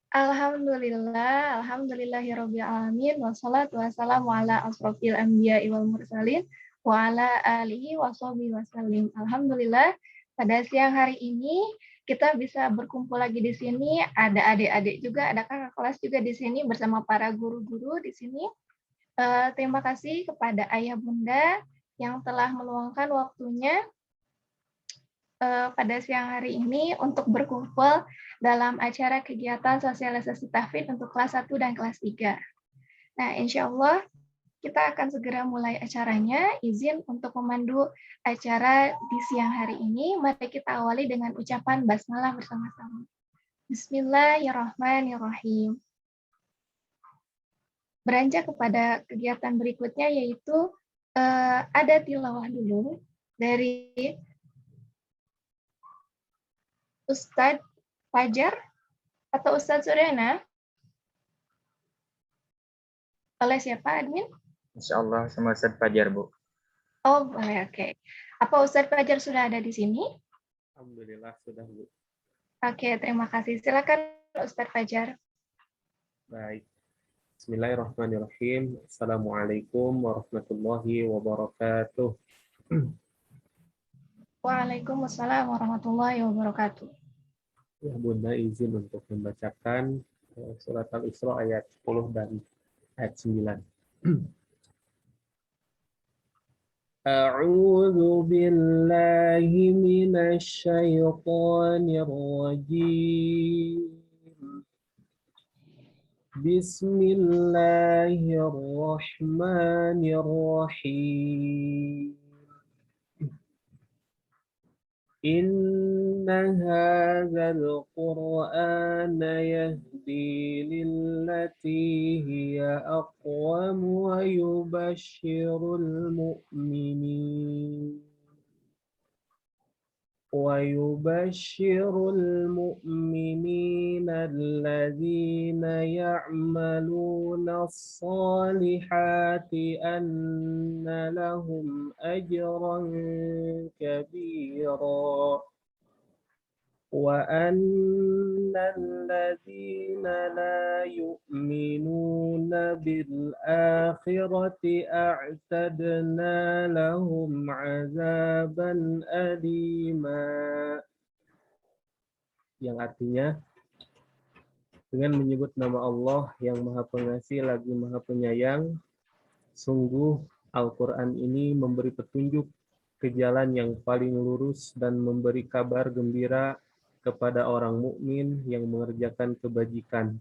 Alhamdulillah, alhamdulillahirabbil alamin, wassalatu wassalamu ala asrofil anbiya'i wal mursalin wa ala alihi washabihi wasallim. Alhamdulillah, pada siang hari ini kita bisa berkumpul lagi di sini. Ada adik-adik juga, ada kakak kelas juga di sini bersama para guru-guru di sini. Terima kasih kepada ayah bunda yang telah meluangkan waktunya pada siang hari ini untuk berkumpul dalam acara kegiatan sosialisasi tahfidz untuk kelas 1 dan kelas 3. Nah, insya Allah kita akan segera mulai acaranya. Izin untuk memandu acara di siang hari ini. Mari kita awali dengan ucapan basmalah bersama-sama. Bismillahirrahmanirrahim. Beranjak kepada kegiatan berikutnya, yaitu ada tilawah dulu dari Ustadz Fajar atau Ustadz Suryana? Oleh siapa, admin? Insya Allah sama Ustadz Fajar, Bu. Oh, boleh, oke. Apa Ustadz Fajar sudah ada di sini? Alhamdulillah sudah, Bu. Oke, terima kasih. Silakan Ustadz Fajar. Baik. Bismillahirrahmanirrahim. Assalamualaikum warahmatullahi wabarakatuh. Waalaikumsalam warahmatullahi wabarakatuh. Ya, Bunda izin untuk membacakan surat Al-Isra ayat 10 dan ayat 9. A'udzu billahi minasy syaithanir rajim. Bismillahirrahmanirrahim. Inna hadzal Qur'ana yahdi lillati hiya aqwam wa yubashshirul mu'minin الذين يعملون الصالحات أن لهم أجرا كبيرا وأن الذين لا يؤمنون بالآخرة أعتدنا لهم عذابا أليما, yang artinya dengan menyebut nama Allah yang Maha Pengasih lagi Maha Penyayang, sungguh Al-Quran ini memberi petunjuk ke jalan yang paling lurus dan memberi kabar gembira kepada orang mukmin yang mengerjakan kebajikan,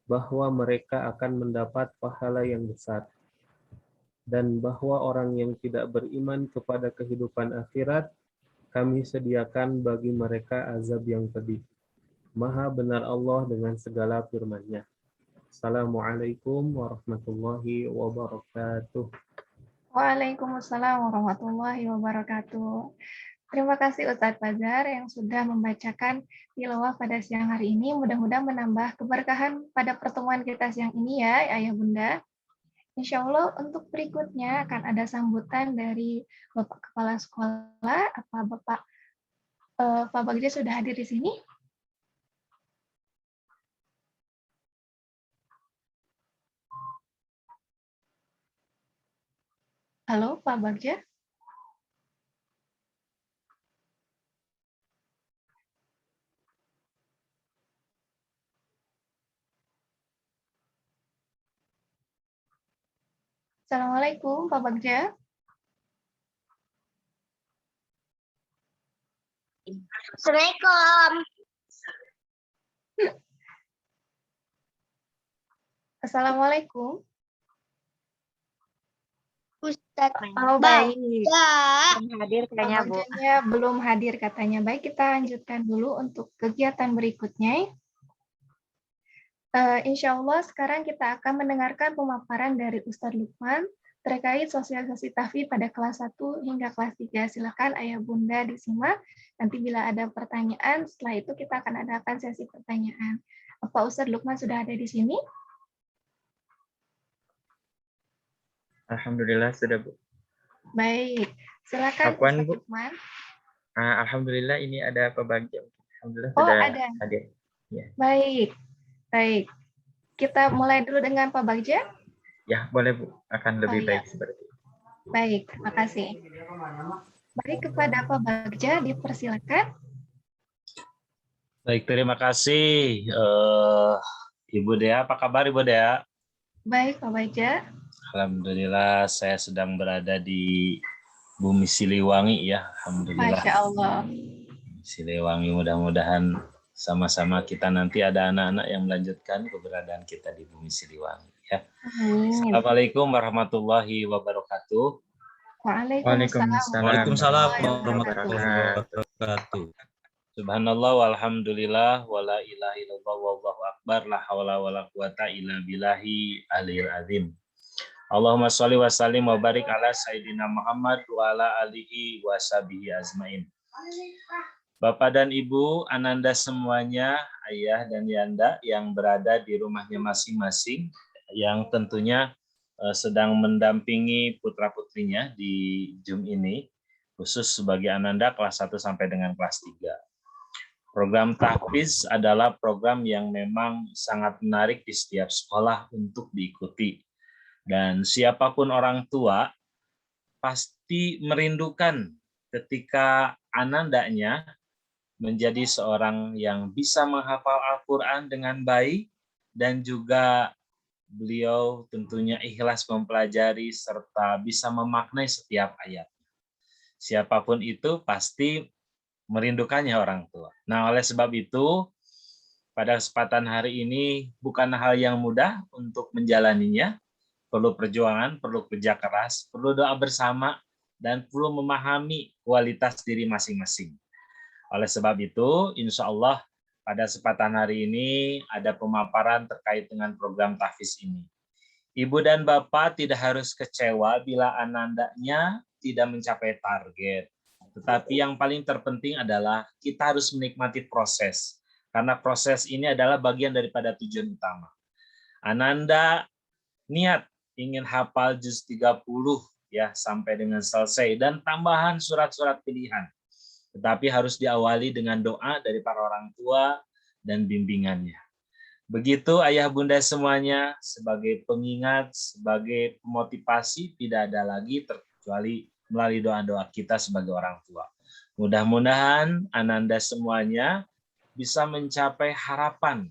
bahwa mereka akan mendapat pahala yang besar, dan bahwa orang yang tidak beriman kepada kehidupan akhirat, kami sediakan bagi mereka azab yang pedih. Maha benar Allah dengan segala firman-Nya. Assalamualaikum warahmatullahi wabarakatuh. Waalaikumsalam warahmatullahi wabarakatuh. Terima kasih Ustadz Fajar yang sudah membacakan tilawah pada siang hari ini. Mudah-mudahan menambah keberkahan pada pertemuan kita siang ini ya, Ayah Bunda. Insya Allah untuk berikutnya akan ada sambutan dari Bapak Kepala Sekolah. Apa Pak Bagja sudah hadir di sini? Halo Pak Bagja? Assalamualaikum Pak Bagja. Assalamualaikum. Assalamualaikum. Ustadz. Oh, baik. Belum hadir katanya, Bu. Belum hadir katanya. Baik, kita lanjutkan dulu untuk kegiatan berikutnya. Insya Allah sekarang kita akan mendengarkan pemaparan dari Ustadz Lukman terkait sosialisasi tahfidz pada kelas 1 hingga kelas 3. Silakan Ayah Bunda disimak. Nanti bila ada pertanyaan, setelah itu kita akan adakan sesi pertanyaan. Apa Ustadz Lukman sudah ada di sini? Alhamdulillah sudah, Bu. Baik, silakan Apaan, Ustadz Bu? Lukman. Alhamdulillah ini ada Pak Bagja. Alhamdulillah Oh, sudah ada. hadir. Ya. Baik. Baik, kita mulai dulu dengan Pak Bagja. Ya, boleh Bu. Akan lebih iya. baik seperti itu. Baik, terima kasih. Baik, kepada Pak Bagja dipersilakan. Baik, terima kasih. Ibu Dea, apa kabar Ibu Dea? Baik, Pak Bagja. Alhamdulillah, saya sedang berada di Bumi Siliwangi ya. Alhamdulillah. Masya Allah. Siliwangi, mudah-mudahan sama-sama kita nanti ada anak-anak yang melanjutkan keberadaan kita di Bumi Siliwangi ya. Amin. Assalamualaikum warahmatullahi wabarakatuh. Waalaikumsalam Waalaikumsalam warahmatullahi wabarakatuh. Subhanallah walhamdulillah wala ilaha illallah wallahu akbar la haula wala quwata illa billahi aliyil azim. Allahumma sholli wa sallim wa barik ala sayyidina Muhammad wa ala alihi wa sahbihi azmain. Bapak dan Ibu, Ananda semuanya, ayah dan yanda yang berada di rumahnya masing-masing, yang tentunya sedang mendampingi putra-putrinya di Zoom ini, khusus sebagai Ananda kelas 1 sampai dengan kelas 3. Program tahfiz adalah program yang memang sangat menarik di setiap sekolah untuk diikuti. Dan siapapun orang tua pasti merindukan ketika anandanya menjadi seorang yang bisa menghafal Al-Quran dengan baik dan juga beliau tentunya ikhlas mempelajari serta bisa memaknai setiap ayat. Siapapun itu pasti merindukannya orang tua. Nah, oleh sebab itu, pada kesempatan hari ini bukan hal yang mudah untuk menjalaninya. Perlu perjuangan, perlu kerja keras, perlu doa bersama, dan perlu memahami kualitas diri masing-masing. Oleh sebab itu, insya Allah pada kesempatan hari ini ada pemaparan terkait dengan program tahfiz ini. Ibu dan Bapak tidak harus kecewa bila anandanya tidak mencapai target. Tetapi yang paling terpenting adalah kita harus menikmati proses. Karena proses ini adalah bagian daripada tujuan utama. Ananda niat ingin hafal juz 30 ya sampai dengan selesai dan tambahan surat-surat pilihan. Tetapi harus diawali dengan doa dari para orang tua dan bimbingannya. Begitu ayah bunda semuanya, sebagai pengingat, sebagai pemotivasi, tidak ada lagi terkecuali melalui doa-doa kita sebagai orang tua. Mudah-mudahan ananda semuanya bisa mencapai harapan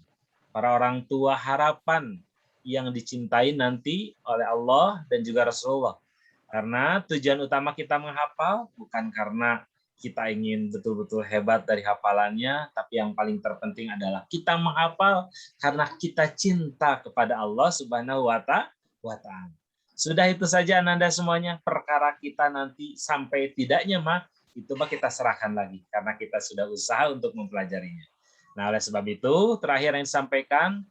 para orang tua, harapan yang dicintai nanti oleh Allah dan juga Rasulullah. Karena tujuan utama kita menghafal bukan karena kita ingin betul-betul hebat dari hafalannya, tapi yang paling terpenting adalah kita menghafal karena kita cinta kepada Allah Subhanahu wa Ta'ala. Sudah itu saja ananda semuanya, perkara kita nanti sampai tidaknya itu kita serahkan lagi karena kita sudah usaha untuk mempelajarinya. Nah, oleh sebab itu terakhir yang disampaikan,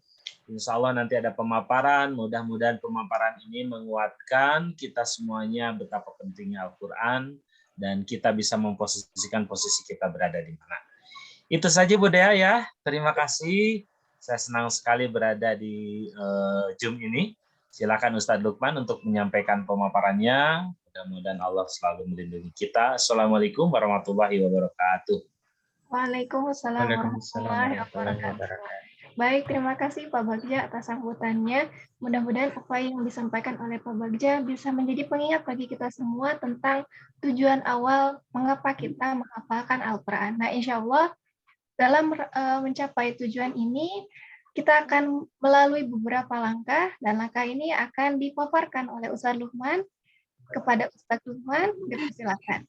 insya Allah nanti ada pemaparan, mudah-mudahan pemaparan ini menguatkan kita semuanya betapa pentingnya Al-Quran dan kita bisa memposisikan posisi kita berada di mana. Itu saja Bu Dea ya. Terima kasih. Saya senang sekali berada di Zoom ini. Silakan Ustadz Lukman untuk menyampaikan pemaparannya. Mudah-mudahan Allah selalu melindungi kita. Assalamualaikum warahmatullahi wabarakatuh. Waalaikumsalam warahmatullahi wabarakatuh. Baik, terima kasih Pak Bagja atas sambutannya. Mudah-mudahan apa yang disampaikan oleh Pak Bagja bisa menjadi pengingat bagi kita semua tentang tujuan awal mengapa kita menghafalkan Al-Quran. Nah, insya Allah dalam mencapai tujuan ini, kita akan melalui beberapa langkah, dan langkah ini akan dipaparkan oleh Ustadz Lukman. Kepada Ustadz Lukman, dipersilakan.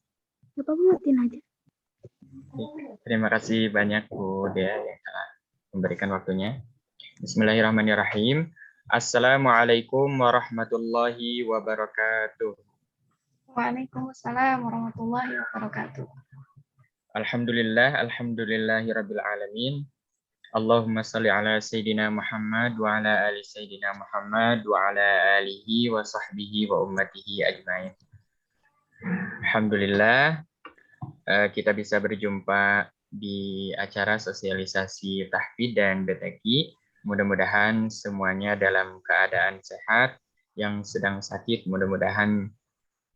Terima kasih banyak Bu Dea yang telah memberikan waktunya. Bismillahirrahmanirrahim. Assalamualaikum warahmatullahi wabarakatuh. Waalaikumsalam warahmatullahi wabarakatuh. Alhamdulillahirabbil alamin. Allahumma shalli ala Sayyidina Muhammad wa ala ali Sayyidina Muhammad wa ala alihi wa sahbihi wa ummatihi ajmain. Alhamdulillah, kita bisa berjumpa di acara sosialisasi tahfidz dan BTQ. Mudah-mudahan semuanya dalam keadaan sehat, yang sedang sakit mudah-mudahan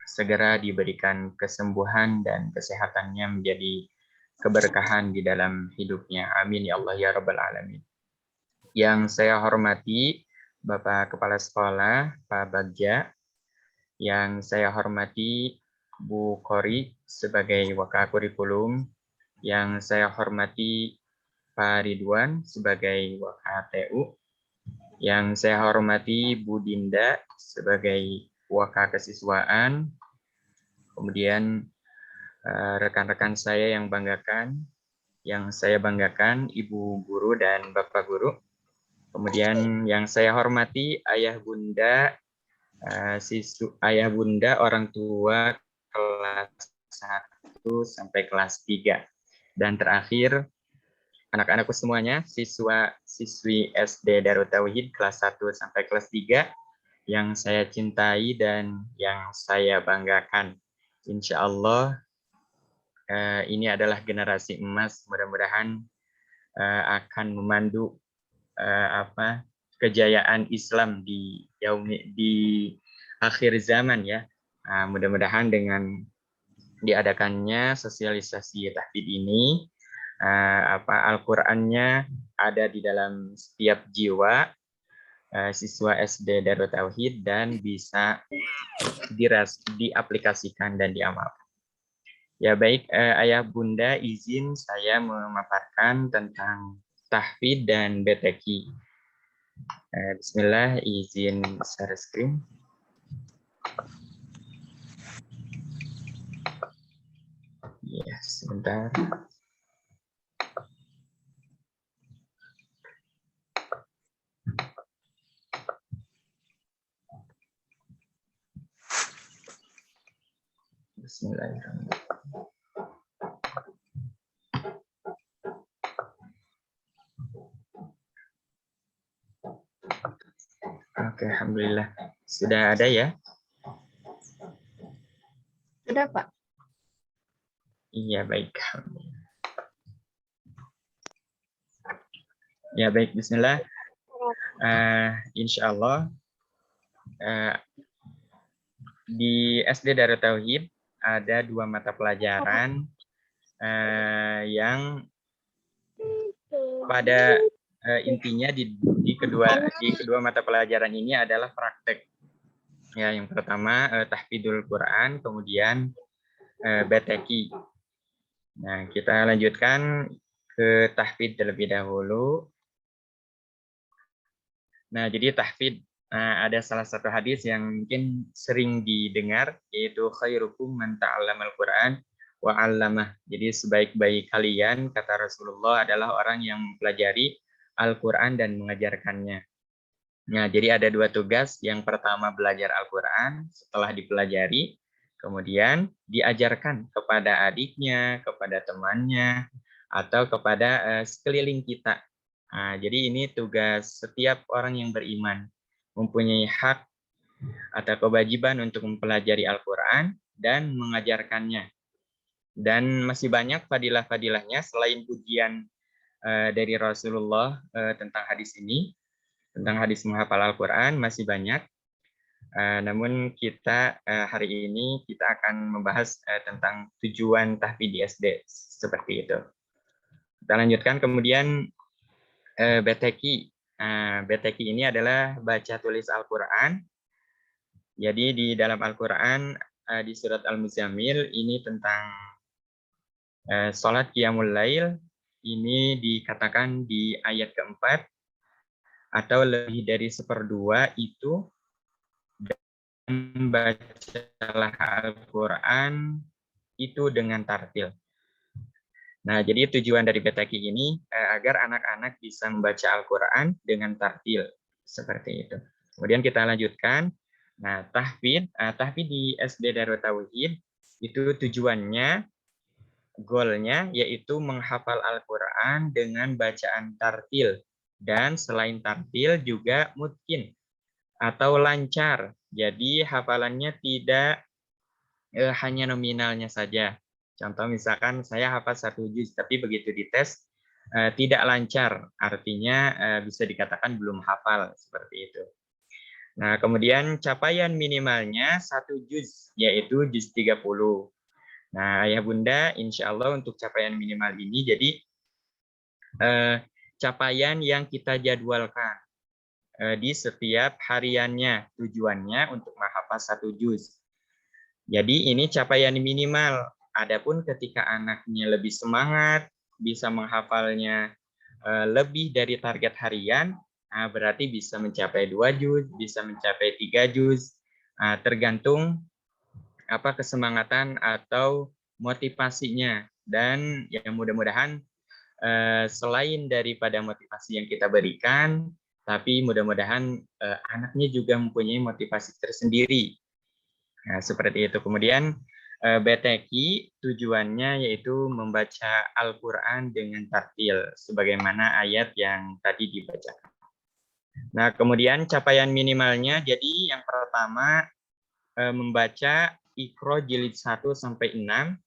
segera diberikan kesembuhan dan kesehatannya menjadi keberkahan di dalam hidupnya. Amin ya Allah ya Rabbal Alamin. Yang saya hormati Bapak Kepala Sekolah, Pak Bagja. Yang saya hormati Bu Kori sebagai Wakakurikulum. Yang saya hormati Pak Ridwan sebagai WKTU. Yang saya hormati Bu Dinda sebagai Wakakesiswaan. Kemudian rekan-rekan saya yang saya banggakan Ibu Guru dan Bapak Guru. Kemudian yang saya hormati Ayah Bunda, Ayah Bunda orang tua kelas 1 sampai kelas 3. Dan terakhir anak-anakku semuanya, siswa-siswi SD Darut Tauhid kelas 1 sampai kelas 3 yang saya cintai dan yang saya banggakan. Insya Allah ini adalah generasi emas, mudah-mudahan akan memandu kejayaan Islam di akhir zaman ya. Mudah-mudahan dengan diadakannya sosialisasi tahfidz ini, Al-Qur'annya ada di dalam setiap jiwa siswa SD Darut Tauhid dan bisa diaplikasikan dan diamalkan. Ya baik, Ayah Bunda izin saya memaparkan tentang tahfidz dan BTQ. Bismillah, izin share screen. Ya, sebentar. Bismillahirrahmanirrahim. Oke, alhamdulillah. Sudah ada ya? Sudah, Pak. Iya, baik. Ya, baik. Bismillah. Insya Allah di SD Darut Tauhid ada 2 mata pelajaran yang pada intinya di kedua mata pelajaran ini adalah praktek. Ya, yang pertama tahfidzul Quran, kemudian BTQ. Nah, kita lanjutkan ke tahfidz terlebih dahulu. Nah, jadi tahfidz ada salah satu hadis yang mungkin sering didengar, yaitu khairukum man ta'allamal Qur'an wa 'allamah. Jadi sebaik-baik kalian, kata Rasulullah, adalah orang yang mempelajari Al-Qur'an dan mengajarkannya. Nah, jadi ada 2 tugas. Yang pertama belajar Al-Qur'an, setelah dipelajari, kemudian diajarkan kepada adiknya, kepada temannya, atau kepada sekeliling kita. Nah, jadi ini tugas setiap orang yang beriman, mempunyai hak atau kewajiban untuk mempelajari Al-Quran dan mengajarkannya. Dan masih banyak fadilah-fadilahnya selain pujian dari Rasulullah tentang hadis ini, tentang hadis menghafal Al-Quran, masih banyak. Namun kita hari ini kita akan membahas tentang tujuan tahfidz di SD seperti itu. Kita lanjutkan, kemudian BTQ. BTQ ini adalah baca tulis Al-Quran. Jadi di dalam Al-Quran di surat Al-Muzammil ini tentang sholat Qiyamul Lail, ini dikatakan di ayat keempat, atau lebih dari 1/2 itu, dan bacalah Al-Quran itu dengan tartil. Nah, jadi tujuan dari BTQ ini agar anak-anak bisa membaca Al-Quran dengan tartil, seperti itu. Kemudian kita lanjutkan. Nah, tahfidz di SD Darut Tauhid itu tujuannya, goalnya yaitu menghafal Al-Quran dengan bacaan tartil, dan selain tartil juga mutkin atau lancar. Jadi hafalannya tidak hanya nominalnya saja. Contoh misalkan saya hafal 1 juz, tapi begitu dites tidak lancar, artinya bisa dikatakan belum hafal, seperti itu. Nah, kemudian capaian minimalnya 1 juz, yaitu juz 30. Nah, Ayah Bunda, insya Allah untuk capaian minimal ini, jadi capaian yang kita jadwalkan di setiap hariannya. Tujuannya untuk menghafal 1 juz. Jadi ini capaian minimal. Adapun ketika anaknya lebih semangat, bisa menghafalnya lebih dari target harian, berarti bisa mencapai 2 juz, bisa mencapai 3 juz, tergantung apa kesemangatan atau motivasinya. Dan yang mudah-mudahan selain daripada motivasi yang kita berikan, tapi mudah-mudahan anaknya juga mempunyai motivasi tersendiri. Nah, seperti itu. Kemudian BTQ tujuannya yaitu membaca Al-Quran dengan tartil, sebagaimana ayat yang tadi dibacakan. Nah, kemudian capaian minimalnya, jadi yang pertama membaca Iqra jilid 1 sampai 6,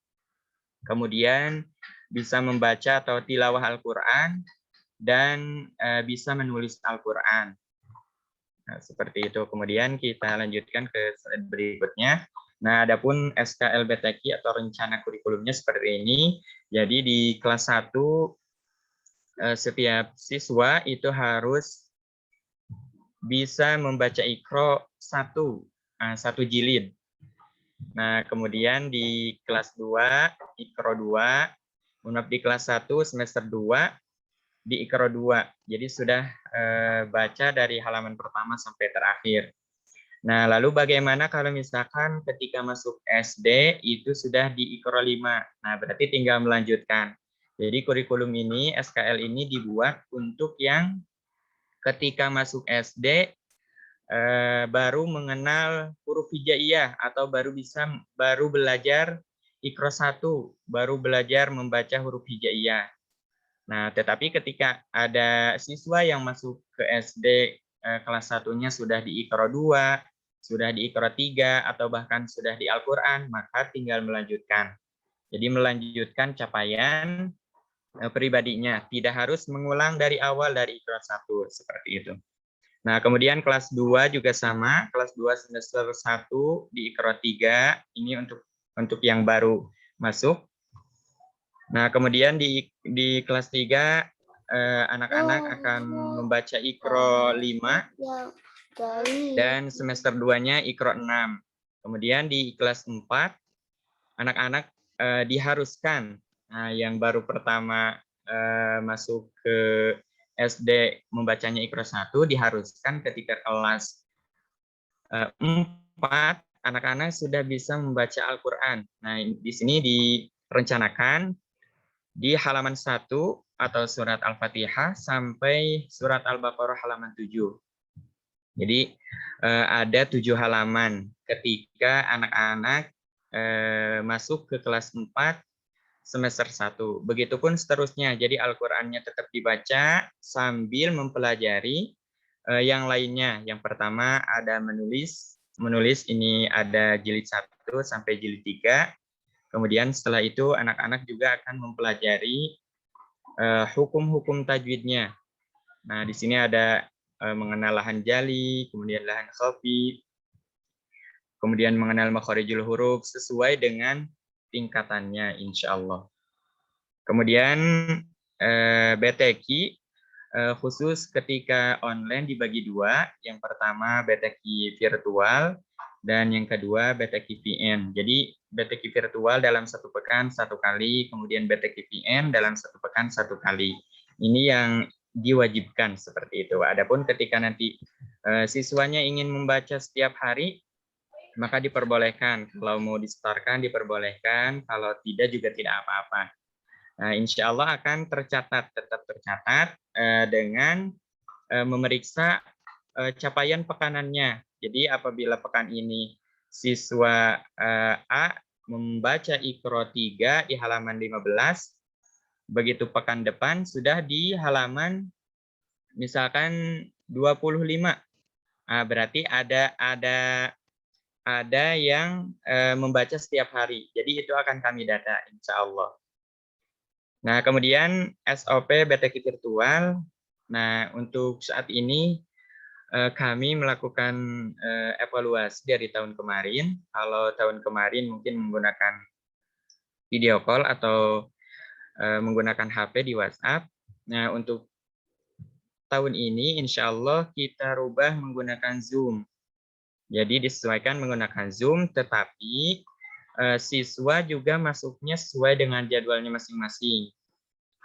kemudian bisa membaca atau tilawah Al-Quran, dan bisa menulis Al-Quran. Nah, seperti itu. Kemudian kita lanjutkan ke slide berikutnya. Nah, adapun SKLBTQ atau rencana kurikulumnya seperti ini. Jadi di kelas 1 setiap siswa itu harus bisa membaca Iqra 1 jilid. Nah, kemudian di kelas 2 Iqra 2, di kelas 1 semester 2 di Iqra 2. Jadi sudah baca dari halaman pertama sampai terakhir. Nah, lalu bagaimana kalau misalkan ketika masuk SD itu sudah di Iqra 5? Nah, berarti tinggal melanjutkan. Jadi kurikulum ini, SKL ini dibuat untuk yang ketika masuk SD baru mengenal huruf hijaiyah atau baru belajar Iqra 1, baru belajar membaca huruf hijaiyah. Nah, tetapi ketika ada siswa yang masuk ke SD kelas 1-nya sudah di Iqra 2, sudah di Iqra 3, atau bahkan sudah di Al-Quran, maka tinggal melanjutkan. Jadi melanjutkan capaian pribadinya, tidak harus mengulang dari awal dari Iqra 1, seperti itu. Nah, kemudian kelas 2 juga sama, kelas 2 semester 1 di Iqra 3, ini untuk yang baru masuk. Nah, kemudian di kelas 3 anak-anak akan membaca Iqra 5 dan semester 2-nya Iqra 6. Kemudian di kelas 4 anak-anak diharuskan yang baru pertama masuk ke SD membacanya Iqra 1 diharuskan ketika kelas 4 anak-anak sudah bisa membaca Al-Qur'an. Nah, di sini direncanakan di halaman 1 atau surat Al-Fatihah sampai surat Al-Baqarah halaman 7. Jadi ada 7 halaman ketika anak-anak masuk ke kelas 4 semester 1. Begitupun seterusnya. Jadi Al-Qur'annya tetap dibaca sambil mempelajari yang lainnya. Yang pertama ada menulis ini ada jilid 1 sampai jilid 3. Kemudian setelah itu anak-anak juga akan mempelajari hukum-hukum tajwidnya. Nah, di sini ada mengenal lahan jali, kemudian lahan khafi, kemudian mengenal makharijul huruf sesuai dengan tingkatannya, insya Allah. Kemudian BTQ khusus ketika online dibagi 2. Yang pertama BTQ virtual, dan yang kedua BTQ VN. Jadi BTQ virtual dalam 1 pekan 1 kali, kemudian BTQ VN dalam 1 pekan 1 kali. Ini yang diwajibkan seperti itu. Adapun ketika nanti siswanya ingin membaca setiap hari, maka diperbolehkan. Kalau mau disetorkan diperbolehkan, kalau tidak juga tidak apa-apa. Nah, insya Allah akan tetap tercatat dengan memeriksa capaian pekanannya. Jadi apabila pekan ini siswa A membaca Iqra 3 di halaman 15, begitu pekan depan sudah di halaman misalkan 25. Berarti ada yang membaca setiap hari. Jadi itu akan kami data, insya Allah. Nah, kemudian SOP BTQ virtual. Nah, untuk saat ini kami melakukan evaluasi dari tahun kemarin. Kalau tahun kemarin mungkin menggunakan video call atau menggunakan HP di WhatsApp. Nah, untuk tahun ini insya Allah kita rubah menggunakan Zoom. Jadi disesuaikan menggunakan Zoom, tetapi siswa juga masuknya sesuai dengan jadwalnya masing-masing.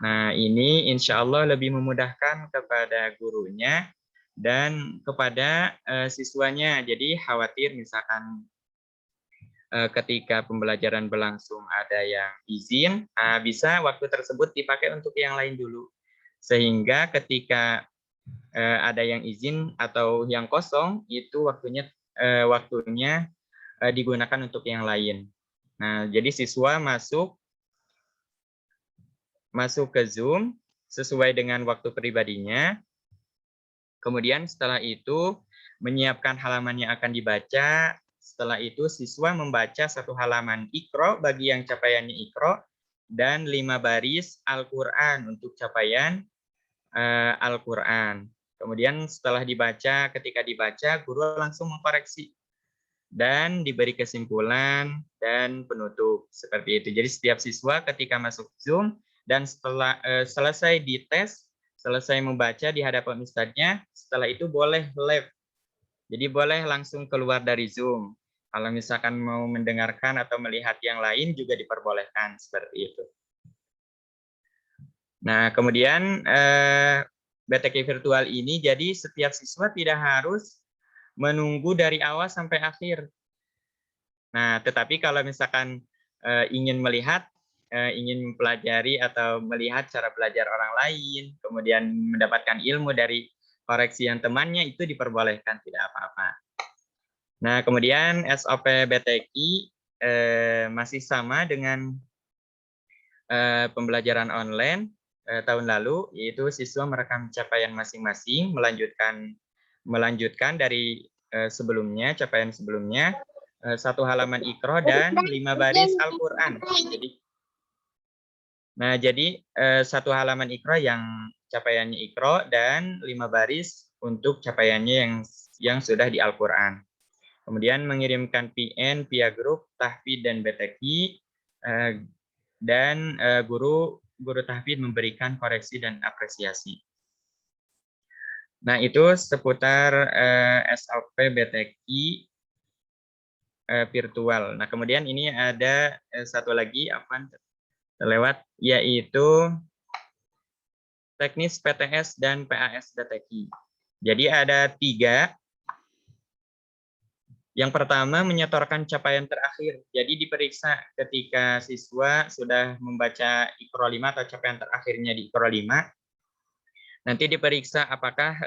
Nah, ini insya Allah lebih memudahkan kepada gurunya dan kepada siswanya. Jadi khawatir misalkan ketika pembelajaran berlangsung ada yang izin, bisa waktu tersebut dipakai untuk yang lain dulu. Sehingga ketika ada yang izin atau yang kosong, itu waktunya digunakan untuk yang lain. Nah, jadi siswa masuk ke Zoom sesuai dengan waktu pribadinya. Kemudian setelah itu menyiapkan halaman yang akan dibaca. Setelah itu siswa membaca 1 halaman Iqra bagi yang capaiannya Iqra dan 5 baris Al-Qur'an untuk capaian Al-Qur'an. Kemudian setelah dibaca, ketika dibaca guru langsung mengkoreksi dan diberi kesimpulan dan penutup seperti itu. Jadi setiap siswa ketika masuk Zoom dan setelah selesai dites, selesai membaca di hadapan ustadznya, setelah itu boleh live. Jadi boleh langsung keluar dari Zoom. Kalau misalkan mau mendengarkan atau melihat yang lain juga diperbolehkan seperti itu. Nah, kemudian BTK virtual ini jadi setiap siswa tidak harus menunggu dari awal sampai akhir. Nah, tetapi kalau misalkan ingin melihat, ingin mempelajari atau melihat cara belajar orang lain, kemudian mendapatkan ilmu dari koreksi yang temannya, itu diperbolehkan, tidak apa-apa. Nah, kemudian SOP BTQ masih sama dengan pembelajaran online tahun lalu, yaitu siswa merekam capaian masing-masing, melanjutkan dari sebelumnya, capaian sebelumnya, 1 halaman Iqra dan 5 baris Al-Qur'an. Jadi 1 halaman Iqra yang capaiannya Iqra dan 5 baris untuk capaiannya yang sudah di Al-Qur'an. Kemudian mengirimkan PN via grup tahfidz dan BTQ dan guru tahfidz memberikan koreksi dan apresiasi. Nah, itu seputar SOP BTQ virtual. Nah, kemudian ini ada satu lagi apa terlewat, yaitu teknis PTS dan PAS BTQ. Jadi ada 3. Yang pertama menyetorkan capaian terakhir. Jadi diperiksa ketika siswa sudah membaca Iqra 5 atau capaian terakhirnya di Iqra 5. Nanti diperiksa apakah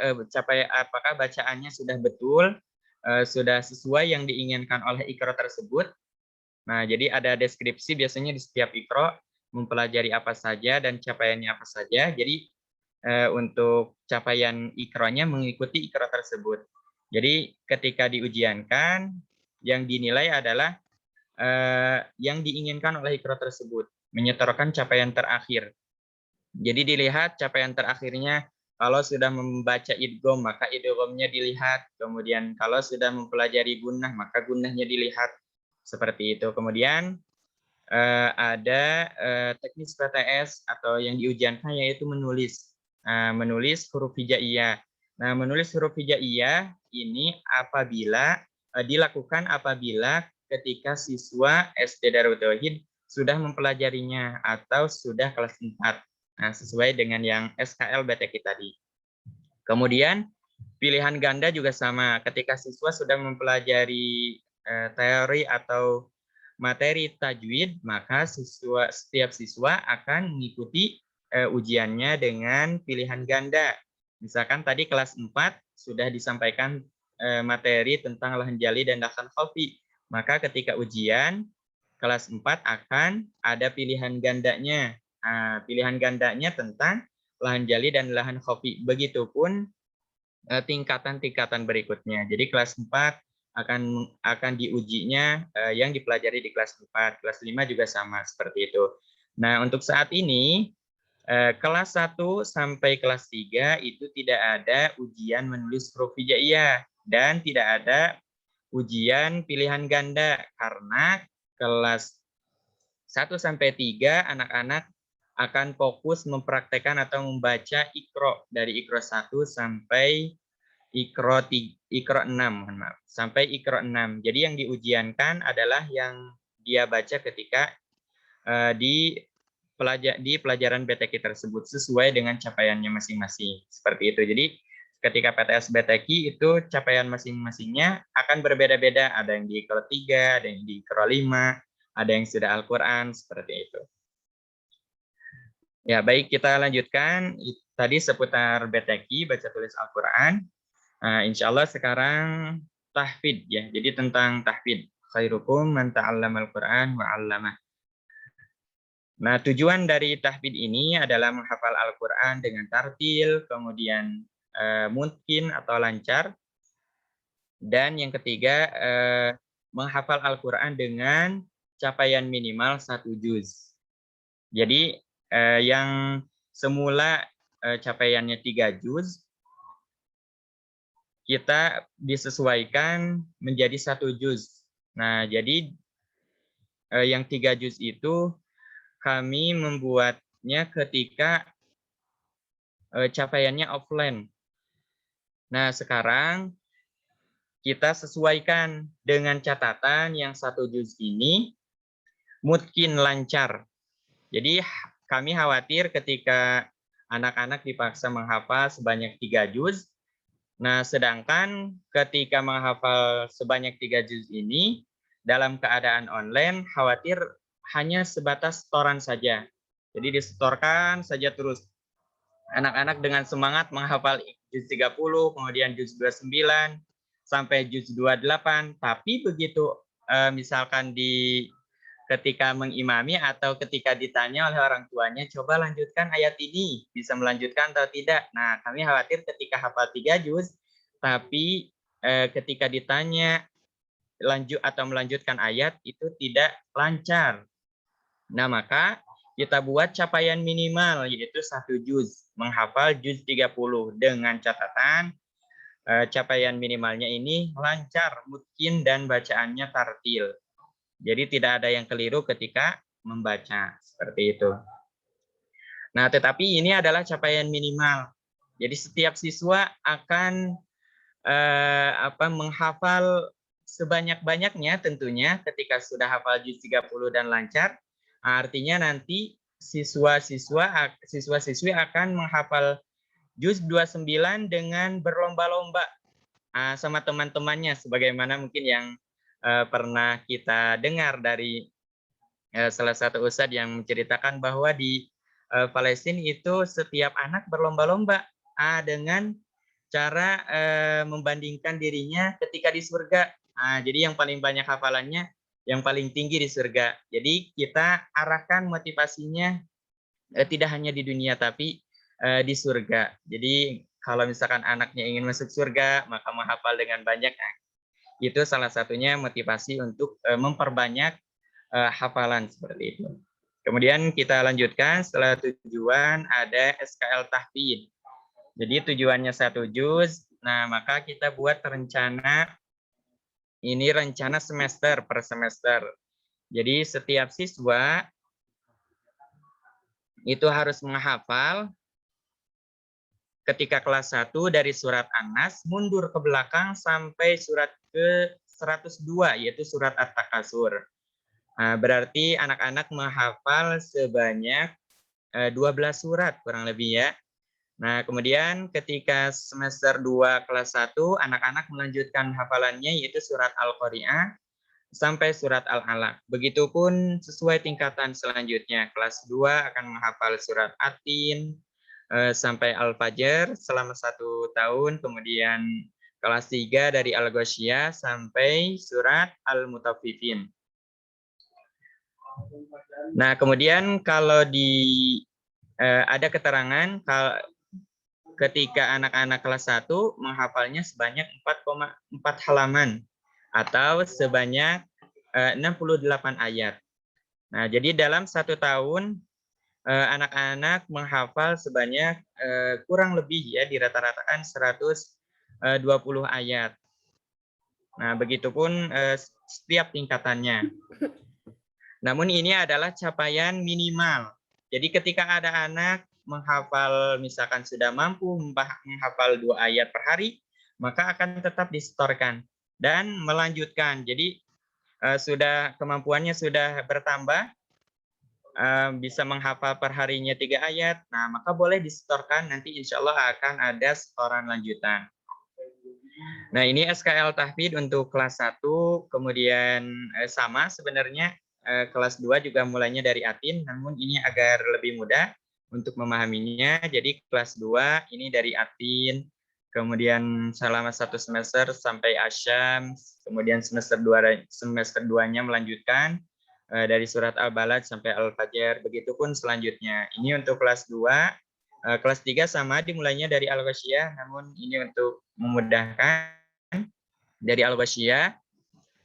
bacaannya sudah betul, sudah sesuai yang diinginkan oleh Iqra tersebut. Nah, jadi ada deskripsi biasanya di setiap Iqra mempelajari apa saja dan capaiannya apa saja. Jadi untuk capaian Iqra-nya mengikuti Iqra tersebut. Jadi ketika diujiankan, yang dinilai adalah yang diinginkan oleh Iqra tersebut, menyetorkan capaian terakhir. Jadi dilihat capaian terakhirnya, kalau sudah membaca idgham, maka idghamnya dilihat. Kemudian kalau sudah mempelajari gunnah, maka gunnahnya dilihat. Seperti itu. Kemudian ada teknis PTS atau yang diujiankan yaitu menulis huruf hijaiyah. Nah, menulis huruf hijaiyah ini dilakukan apabila ketika siswa SD Darut Tauhid sudah mempelajarinya atau sudah kelas 4. Nah, sesuai dengan yang SKL BTQ tadi. Kemudian pilihan ganda juga sama. Ketika siswa sudah mempelajari teori atau materi tajwid, maka setiap siswa akan mengikuti ujiannya dengan pilihan ganda. Misalkan tadi kelas 4 sudah disampaikan materi tentang lahan jali dan lahan khafi. Maka ketika ujian kelas 4 akan ada pilihan gandanya. Pilihan gandanya tentang lahan jali dan lahan khafi. Begitupun tingkatan-tingkatan berikutnya. Jadi kelas 4 akan diujinya yang dipelajari di kelas 4. Kelas 5 juga sama seperti itu. Nah, untuk saat ini kelas 1 sampai kelas 3 itu tidak ada ujian menulis huruf hijaiyah dan tidak ada ujian pilihan ganda karena kelas 1 sampai 3 anak-anak akan fokus mempraktekkan atau membaca Iqra dari Iqra 1 sampai Iqra 6, mohon maaf, sampai Iqra 6. Jadi yang diujiankan adalah yang dia baca ketika di pelajaran BTQ tersebut sesuai dengan capaiannya masing-masing. Seperti itu. Jadi ketika PTS BTQ itu capaian masing-masingnya akan berbeda-beda. Ada yang di Iqra 3, ada yang di Iqra 5, ada yang sudah Al-Quran, seperti itu. Ya, baik, kita lanjutkan. Tadi seputar BTQ, baca tulis Al-Quran. Insya Allah sekarang tahfidz ya. Jadi tentang tahfidz. Khairukum man ta'allamal Quran wa 'allamah. Nah, tujuan dari tahfidz ini adalah menghafal Al-Quran dengan tartil, kemudian mungkin atau lancar, dan yang ketiga menghafal Al-Quran dengan capaian minimal 1 juz. Jadi yang semula capaiannya 3 juz, kita disesuaikan menjadi 1 juz. Nah, jadi yang 3 juz itu kami membuatnya ketika capaiannya offline. Nah, sekarang kita sesuaikan dengan catatan yang 1 juz ini mungkin lancar. Jadi kami khawatir ketika anak-anak dipaksa menghafal sebanyak 3 juz. Nah, sedangkan ketika menghafal sebanyak 3 juz ini dalam keadaan online khawatir hanya sebatas setoran saja. Jadi disetorkan saja terus. Anak-anak dengan semangat menghafal juz 30, kemudian juz 29, sampai juz 28. Tapi begitu misalkan ketika mengimami atau ketika ditanya oleh orang tuanya, coba lanjutkan ayat ini, bisa melanjutkan atau tidak. Nah, kami khawatir ketika hafal 3 juz, tapi ketika ditanya lanjut atau melanjutkan ayat itu tidak lancar. Nah, maka kita buat capaian minimal yaitu 1 juz, menghafal juz 30 dengan catatan capaian minimalnya ini lancar, mungkin dan bacaannya tartil. Jadi tidak ada yang keliru ketika membaca, seperti itu. Nah, tetapi ini adalah capaian minimal. Jadi setiap siswa akan menghafal sebanyak-banyaknya tentunya ketika sudah hafal juz 30 dan lancar. Artinya nanti siswa-siswi akan menghafal juz 29 dengan berlomba-lomba sama teman-temannya, sebagaimana mungkin yang pernah kita dengar dari salah satu ustadz yang menceritakan bahwa di Palestina itu setiap anak berlomba-lomba dengan cara membandingkan dirinya ketika di surga. Jadi yang paling banyak hafalannya yang paling tinggi di surga. Jadi kita arahkan motivasinya tidak hanya di dunia tapi di surga. Jadi kalau misalkan anaknya ingin masuk surga, maka menghafal dengan banyak. Itu salah satunya motivasi untuk memperbanyak hafalan seperti itu. Kemudian kita lanjutkan setelah tujuan ada SKL tahfidz. Jadi tujuannya 1 juz. Nah, maka kita buat rencana. Ini rencana semester per semester. Jadi setiap siswa itu harus menghafal ketika kelas 1 dari surat An-Nas mundur ke belakang sampai surat ke 102 yaitu surat At-Takasur. Berarti anak-anak menghafal sebanyak 12 surat kurang lebih ya. Nah, kemudian ketika semester 2 kelas 1, anak-anak melanjutkan hafalannya yaitu surat Al-Qari'ah sampai surat Al-Alaq. Begitupun sesuai tingkatan selanjutnya. Kelas 2 akan menghafal surat At-Tin sampai Al-Fajr selama 1 tahun. Kemudian kelas 3 dari Al-Ghasyiyah sampai surat Al-Mutaffifin. Nah, kemudian kalau ada keterangan kalau ketika anak-anak kelas 1 menghafalnya sebanyak 4,4 halaman atau sebanyak 68 ayat. Nah, jadi dalam 1 tahun anak-anak menghafal sebanyak kurang lebih ya dirata-ratakan 120 ayat. Nah, begitupun setiap tingkatannya. Namun ini adalah capaian minimal. Jadi ketika ada anak menghafal, misalkan sudah mampu menghafal 2 ayat per hari, maka akan tetap disetorkan dan melanjutkan. Jadi sudah kemampuannya sudah bertambah, bisa menghafal per harinya 3 ayat, nah maka boleh disetorkan, nanti insya Allah akan ada setoran lanjutan. Nah ini SKL Tahfidz untuk kelas 1, kemudian sama sebenarnya kelas 2 juga mulainya dari Atin, namun ini agar lebih mudah untuk memahaminya. Jadi kelas 2 ini dari Atin, kemudian selama 1 semester sampai Asyam, kemudian semester 2-nya melanjutkan dari surat Al-Balad sampai Al-Fajr, begitupun selanjutnya. Ini untuk kelas 2. Kelas 3 sama, dimulainya dari Al-Ghasyiyah, namun ini untuk memudahkan dari Al-Ghasyiyah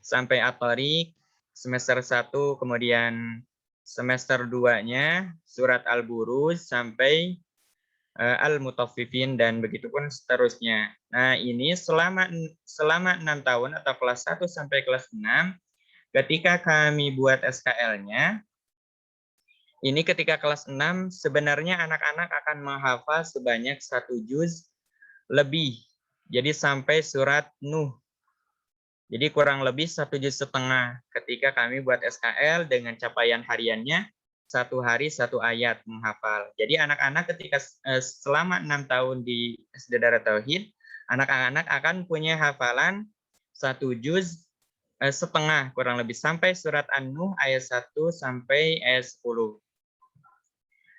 sampai At-Tariq, semester 1, kemudian semester 2-nya surat Al-Buruj sampai Al-Mutaffifin, dan begitupun seterusnya. Nah, ini selama 6 tahun atau kelas 1 sampai kelas 6, ketika kami buat SKL-nya, ini ketika kelas 6, sebenarnya anak-anak akan menghafal sebanyak 1 juz lebih. Jadi sampai surat Nuh. Jadi kurang lebih 1 juz setengah ketika kami buat SKL dengan capaian hariannya 1 hari 1 ayat menghafal. Jadi anak-anak ketika selama 6 tahun di SD Darut Tauhid, anak-anak akan punya hafalan 1 juz setengah kurang lebih sampai surat An-Nuh ayat 1 sampai ayat 10.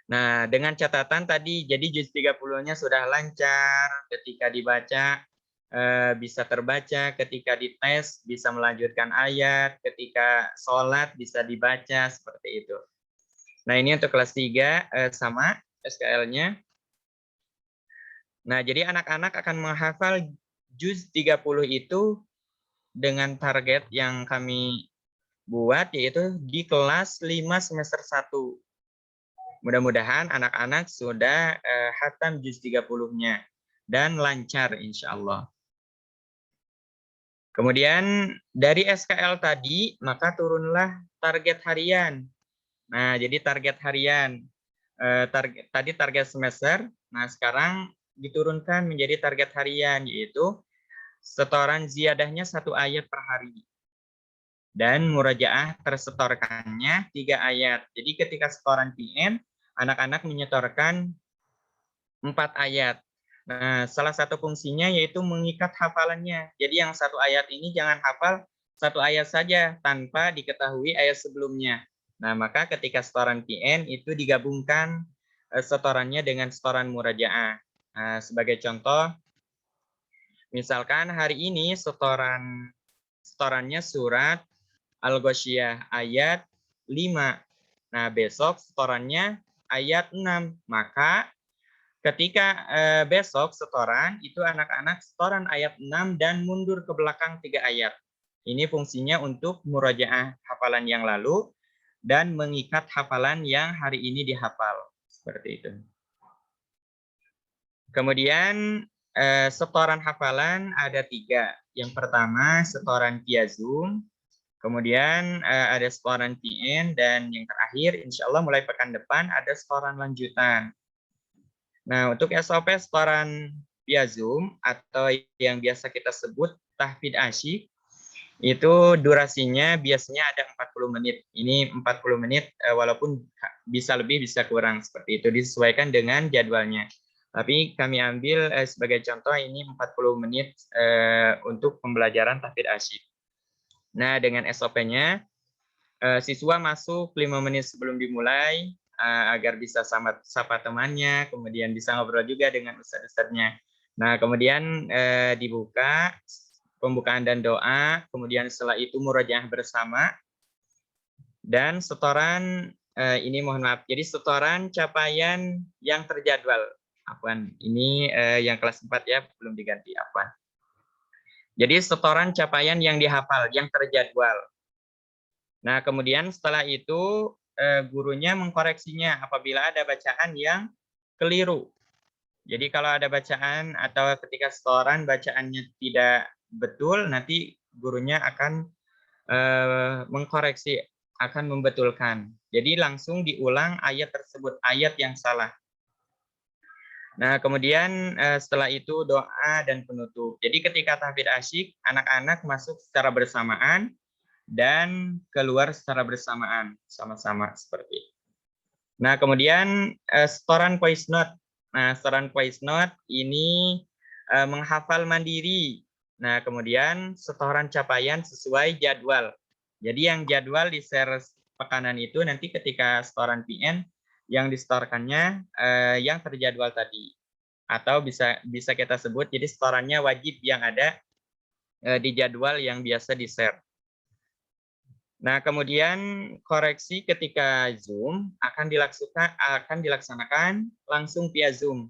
Nah, dengan catatan tadi, jadi juz 30-nya sudah lancar, ketika dibaca bisa terbaca, ketika dites bisa melanjutkan ayat, ketika sholat bisa dibaca, seperti itu. Nah, ini untuk kelas 3 sama SKL-nya. Nah, jadi anak-anak akan menghafal juz 30 itu dengan target yang kami buat, yaitu di kelas 5 semester 1. Mudah-mudahan anak-anak sudah khatam juz 30-nya dan lancar insya Allah. Kemudian dari SKL tadi, maka turunlah target harian. Nah, jadi target harian, tadi target semester, nah sekarang diturunkan menjadi target harian, yaitu setoran ziyadahnya 1 ayat per hari. Dan murajaah tersetorkannya 3 ayat. Jadi ketika setoran PN, anak-anak menyetorkan 4 ayat. Nah, salah satu fungsinya yaitu mengikat hafalannya. Jadi yang 1 ayat ini jangan hafal 1 ayat saja tanpa diketahui ayat sebelumnya. Nah, maka ketika setoran PN itu digabungkan setorannya dengan setoran murajaah. Nah, sebagai contoh, misalkan hari ini setorannya surat Al-Ghasyiyah ayat 5. Nah, besok setorannya ayat 6. Maka ketika besok setoran, itu anak-anak setoran ayat 6 dan mundur ke belakang 3 ayat. Ini fungsinya untuk murajaah hafalan yang lalu dan mengikat hafalan yang hari ini dihafal. Seperti itu. Kemudian setoran hafalan ada 3. Yang pertama setoran via Zoom, kemudian ada setoran PN, dan yang terakhir insya Allah mulai pekan depan ada setoran lanjutan. Nah, untuk SOP setoran via Zoom atau yang biasa kita sebut tahfidz asyik, itu durasinya biasanya ada 40 menit. Ini 40 menit walaupun bisa lebih bisa kurang, seperti itu disesuaikan dengan jadwalnya. Tapi kami ambil sebagai contoh ini 40 menit untuk pembelajaran tahfidz asyik. Nah, dengan SOP-nya siswa masuk 5 menit sebelum dimulai agar bisa sapa temannya, kemudian bisa ngobrol juga dengan ustadz-ustadznya. Nah, kemudian dibuka pembukaan dan doa, kemudian setelah itu murojaah bersama, dan setoran ini mohon maaf, jadi setoran capaian yang terjadwal. Afwan, ini yang kelas 4 ya, belum diganti, afwan. Jadi setoran capaian yang dihafal, yang terjadwal. Nah, kemudian setelah itu gurunya mengkoreksinya apabila ada bacaan yang keliru. Jadi kalau ada bacaan atau ketika setoran bacaannya tidak betul, nanti gurunya akan mengkoreksi, akan membetulkan. Jadi langsung diulang ayat tersebut, ayat yang salah. Nah, kemudian setelah itu doa dan penutup. Jadi ketika tahfidz asyik, anak-anak masuk secara bersamaan dan keluar secara bersamaan, sama-sama seperti itu. Nah, kemudian setoran voice note. Nah, setoran voice note ini menghafal mandiri. Nah, kemudian setoran capaian sesuai jadwal. Jadi yang jadwal di share pekanan itu nanti ketika setoran PN yang disetorkannya yang terjadwal tadi. Atau bisa kita sebut jadi setorannya wajib yang ada di jadwal yang biasa di-share. Nah, kemudian koreksi ketika Zoom akan dilaksanakan langsung via Zoom.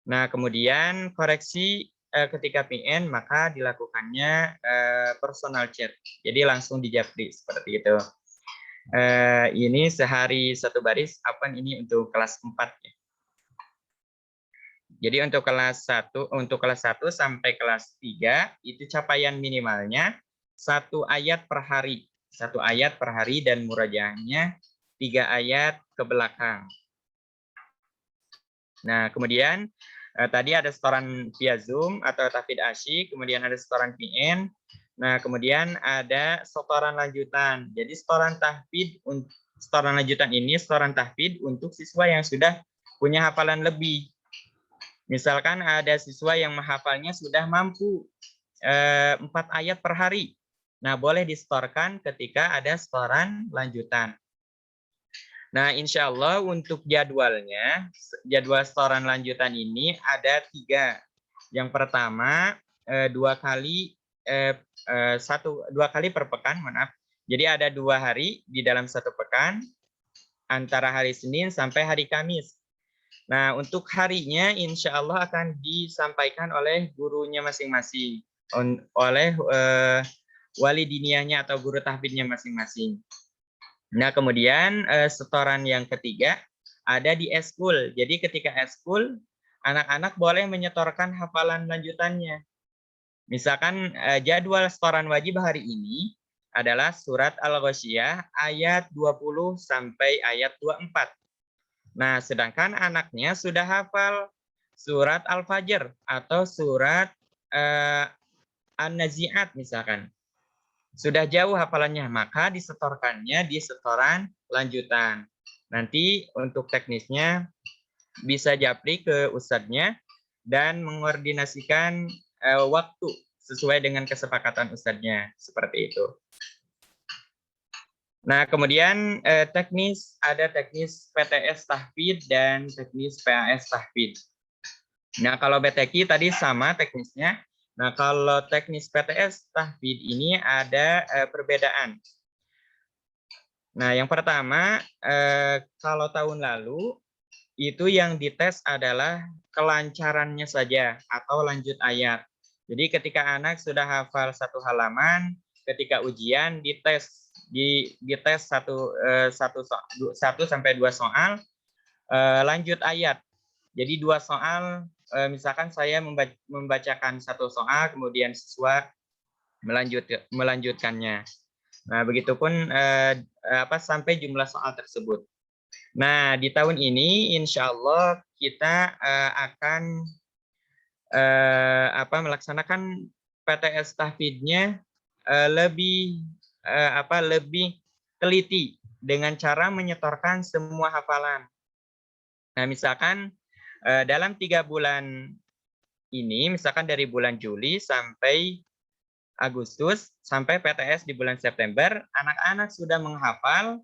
Nah, kemudian koreksi ketika PN maka dilakukannya personal chat. Jadi langsung di japri seperti itu. Ini sehari satu baris, apa ini untuk kelas 4 ya. Jadi untuk kelas 1 sampai kelas 3 itu capaian minimalnya 1 ayat per hari. 1 ayat per hari dan murajaahnya 3 ayat ke belakang. Nah, kemudian tadi ada setoran via Zoom atau tahfidz asyik, kemudian ada setoran PN. Nah, kemudian ada setoran lanjutan. Jadi setoran lanjutan ini setoran tahfidz untuk siswa yang sudah punya hafalan lebih. Misalkan ada siswa yang menghafalnya sudah mampu 4 ayat per hari. Nah, boleh disetorkan ketika ada setoran lanjutan. Nah, insya Allah untuk jadwalnya, jadwal setoran lanjutan ini ada 3. Yang pertama, 2 kali per pekan, maaf. Jadi ada 2 hari di dalam 1 pekan, antara hari Senin sampai hari Kamis. Nah, untuk harinya insya Allah akan disampaikan oleh gurunya masing-masing, oleh wali diniyahnya atau guru tahfidznya masing-masing. Nah, kemudian setoran yang ketiga ada di eskul. Jadi ketika eskul, anak-anak boleh menyetorkan hafalan lanjutannya. Misalkan jadwal setoran wajib hari ini adalah surat Al-Ghasyiyah ayat 20 sampai ayat 24. Nah, sedangkan anaknya sudah hafal surat Al-Fajr atau surat An-Nazi'at misalkan. Sudah jauh hafalannya, maka disetorkannya di setoran lanjutan. Nanti untuk teknisnya bisa japri ke ustadznya dan mengkoordinasikan waktu sesuai dengan kesepakatan ustadznya. Seperti itu. Nah, kemudian ada teknis PTS tahfidz dan teknis PAS tahfidz. Nah, kalau BTQ tadi sama teknisnya. Nah, kalau teknis PTS tahfidz ini ada perbedaan. Nah, yang pertama, kalau tahun lalu itu yang dites adalah kelancarannya saja atau lanjut ayat. Jadi ketika anak sudah hafal 1 halaman, ketika ujian dites 1 sampai 2 soal lanjut ayat. Jadi 2 soal, misalkan saya membacakan 1 soal, kemudian siswa melanjutkannya. Nah, begitupun sampai jumlah soal tersebut. Nah, di tahun ini insya Allah kita akan melaksanakan PTS tahfidznya lebih teliti dengan cara menyetorkan semua hafalan. Nah, misalkan dalam 3 bulan ini, misalkan dari bulan Juli sampai Agustus, sampai PTS di bulan September, anak-anak sudah menghafal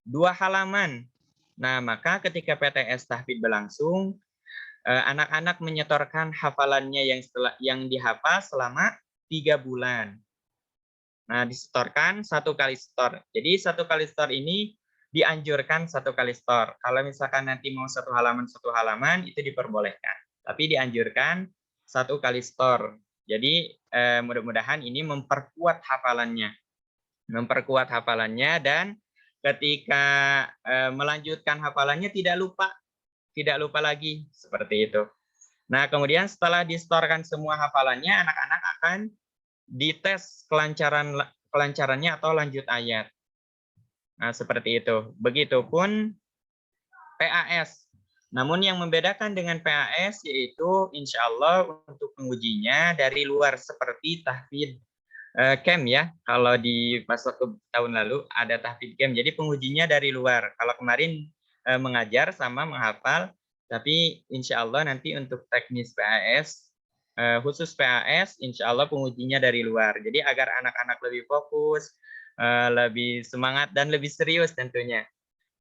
2 halaman. Nah, maka ketika PTS tahfidz berlangsung, anak-anak menyetorkan hafalannya yang dihafal selama 3 bulan. Nah, disetorkan 1 kali setor. Jadi 1 kali setor ini dianjurkan 1 kali setor. Kalau misalkan nanti mau 1 halaman itu diperbolehkan. Tapi dianjurkan 1 kali setor. Jadi mudah-mudahan ini memperkuat hafalannya. Dan ketika melanjutkan hafalannya tidak lupa lagi seperti itu. Nah, kemudian setelah disetorkan semua hafalannya, anak-anak akan dites kelancarannya atau lanjut ayat. Nah, seperti itu. Begitupun PAS. Namun yang membedakan dengan PAS yaitu insya Allah untuk pengujinya dari luar seperti tahfidz camp ya. Kalau di pas waktu tahun lalu ada tahfidz camp. Jadi pengujinya dari luar. Kalau kemarin mengajar sama menghafal, tapi insya Allah nanti untuk teknis PAS khusus PAS insya Allah pengujinya dari luar. Jadi agar anak-anak lebih fokus, lebih semangat dan lebih serius tentunya.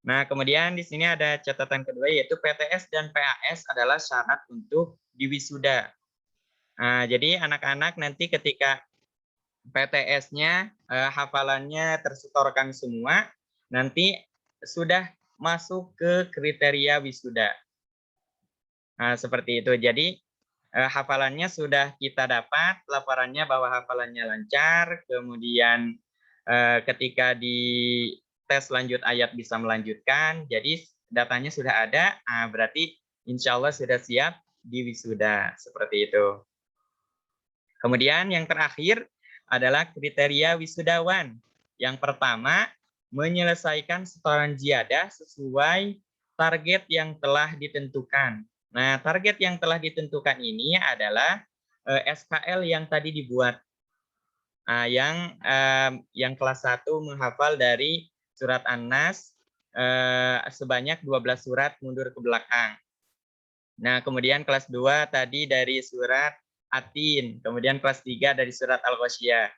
Nah, kemudian di sini ada catatan kedua yaitu PTS dan PAS adalah syarat untuk diwisuda. Nah, jadi anak-anak nanti ketika PTS-nya hafalannya tersetorkan semua, nanti sudah masuk ke kriteria wisuda. Nah, seperti itu. Jadi hafalannya sudah kita dapat, laporannya bahwa hafalannya lancar, kemudian ketika di tes lanjut ayat bisa melanjutkan, jadi datanya sudah ada, berarti insya Allah sudah siap di wisuda, seperti itu. Kemudian yang terakhir adalah kriteria wisudawan. Yang pertama, menyelesaikan setoran ziyadah sesuai target yang telah ditentukan. Nah, target yang telah ditentukan ini adalah SKL yang tadi dibuat. Yang kelas 1 menghafal dari surat An-Nas sebanyak 12 surat mundur ke belakang. Nah, kemudian kelas 2 tadi dari surat Atin, kemudian kelas 3 dari surat Al-Ghasyiyah.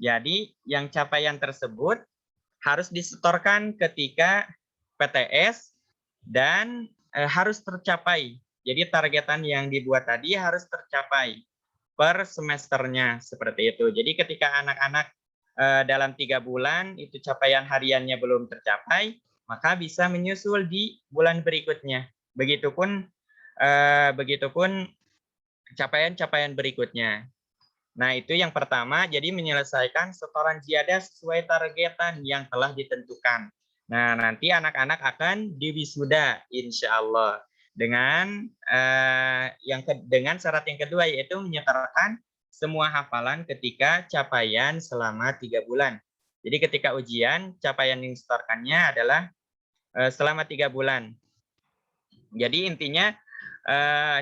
Jadi, yang capaian tersebut harus disetorkan ketika PTS dan harus tercapai. Jadi, targetan yang dibuat tadi harus tercapai per semesternya, seperti itu. Jadi, ketika anak-anak dalam 3 bulan itu capaian hariannya belum tercapai, maka bisa menyusul di bulan berikutnya. Begitupun capaian-capaian berikutnya. Nah, itu yang pertama, jadi menyelesaikan setoran ziyadah sesuai targetan yang telah ditentukan. Nah, nanti anak-anak akan diwisuda, insya Allah. Dengan syarat yang kedua, yaitu menyetorkan semua hafalan ketika capaian selama 3 bulan. Jadi ketika ujian, capaian yang disetorkannya adalah selama 3 bulan. Jadi intinya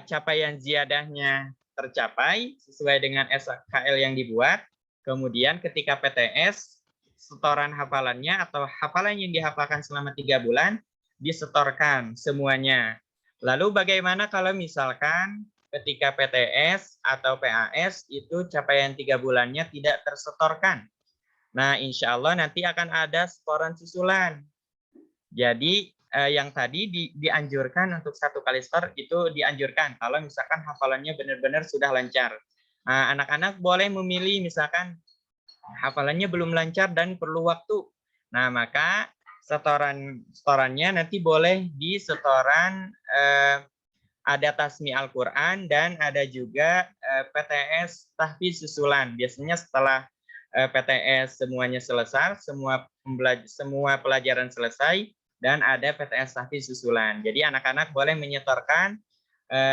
capaian ziyadahnya tercapai sesuai dengan SKL yang dibuat. Kemudian ketika PTS, setoran hafalannya atau hafalan yang dihafalkan selama 3 bulan disetorkan semuanya. Lalu bagaimana kalau misalkan ketika PTS atau PAS itu capaian 3 bulannya tidak tersetorkan? Nah, insya Allah nanti akan ada setoran susulan. Jadi yang tadi dianjurkan untuk 1 kali setor itu dianjurkan kalau misalkan hafalannya benar-benar sudah lancar. Anak-anak boleh memilih misalkan hafalannya belum lancar dan perlu waktu. Nah, maka setorannya nanti boleh di setoran ada tasmi Al-Quran dan ada juga PTS tahfidz susulan. Biasanya setelah PTS semuanya selesai, semua pelajaran selesai, dan ada PTS tahfidz susulan. Jadi anak-anak boleh menyetorkan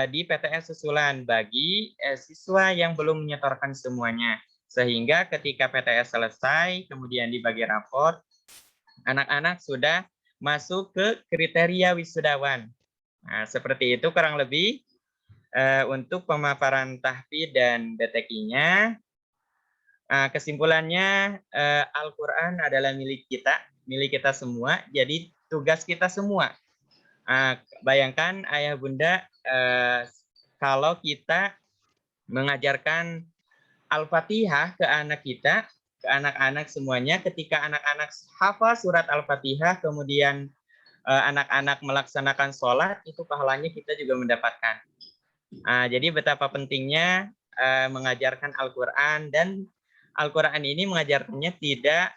di PTS susulan bagi siswa yang belum menyetorkan semuanya. Sehingga ketika PTS selesai, kemudian dibagi raport, anak-anak sudah masuk ke kriteria wisudawan. Nah, seperti itu kurang lebih untuk pemaparan tahfidz dan DTQ-nya. Kesimpulannya, Al-Quran adalah milik kita semua. Jadi tugas kita semua. Bayangkan ayah bunda kalau kita mengajarkan Al-Fatihah ke anak kita, ke anak-anak semuanya, ketika anak-anak hafal surat Al-Fatihah, kemudian anak-anak melaksanakan sholat, itu pahalanya kita juga mendapatkan. Jadi betapa pentingnya mengajarkan Al-Quran, dan Al-Quran ini mengajarkannya tidak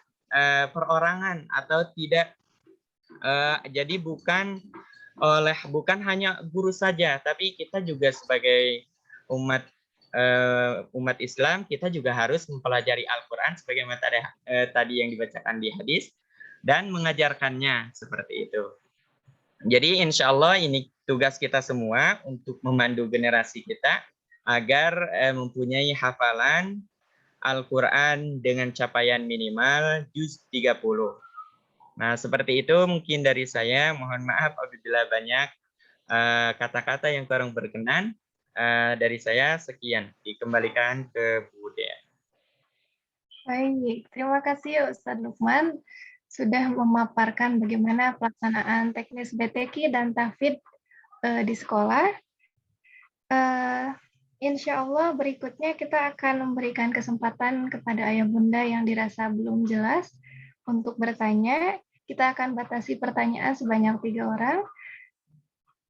perorangan atau tidak jadi bukan hanya guru saja, tapi kita juga sebagai umat Islam, kita juga harus mempelajari Al-Quran sebagaimana tadi yang dibacakan di hadis dan mengajarkannya, seperti itu. Jadi insya Allah ini tugas kita semua untuk memandu generasi kita agar mempunyai hafalan Al-Quran dengan capaian minimal juz 30. Nah, seperti itu mungkin dari saya. Mohon maaf apabila banyak kata-kata yang kurang berkenan. Dari saya sekian. Dikembalikan ke Bu Dea. Baik, terima kasih Ustadz Lukman sudah memaparkan bagaimana pelaksanaan teknis BTQ dan tahfidz di sekolah. Insya Allah berikutnya kita akan memberikan kesempatan kepada ayah bunda yang dirasa belum jelas untuk bertanya. Kita akan batasi pertanyaan sebanyak 3 orang.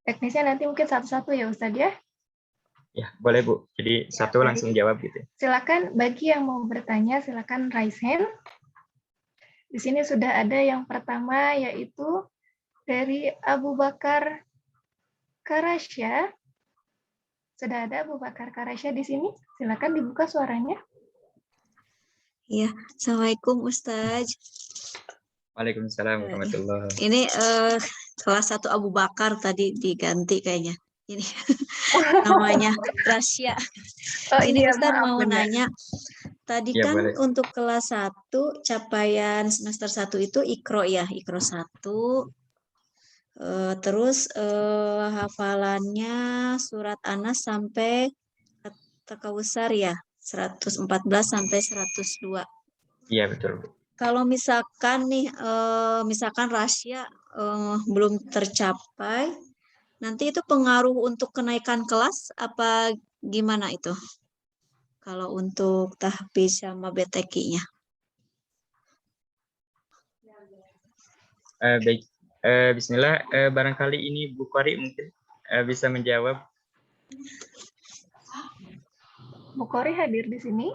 Teknisnya nanti mungkin satu-satu ya Ustadz ya. Ya, boleh Bu. Jadi satu langsung jawab gitu. Silakan bagi yang mau bertanya, silakan raise hand. Di sini sudah ada yang pertama yaitu dari Abu Bakar Karasya. Sudah ada Abu Bakar Karasya di sini. Silakan dibuka suaranya. Iya, Assalamualaikum Ustaz. Waalaikumsalam warahmatullahi wabarakatuh. Ini kelas 1 Abu Bakar tadi diganti kayaknya. Ini namanya Rasya. Ini iya, Ustaz maaf, mau benar. nanya. Tadi Ya, kan boleh. untuk kelas 1 capaian semester 1 itu Iqro ya, Iqro 1. Terus hafalannya surat Anas sampai Takawusar ya, 114 sampai 102. Iya, betul Bu. Kalau misalkan nih, misalkan Rasya belum tercapai, nanti itu pengaruh untuk kenaikan kelas apa gimana itu? Kalau untuk tahfidz sama BTQ-nya. Baik. Bismillah. Barangkali ini Bu Qari mungkin bisa menjawab. Bu Kori hadir di sini.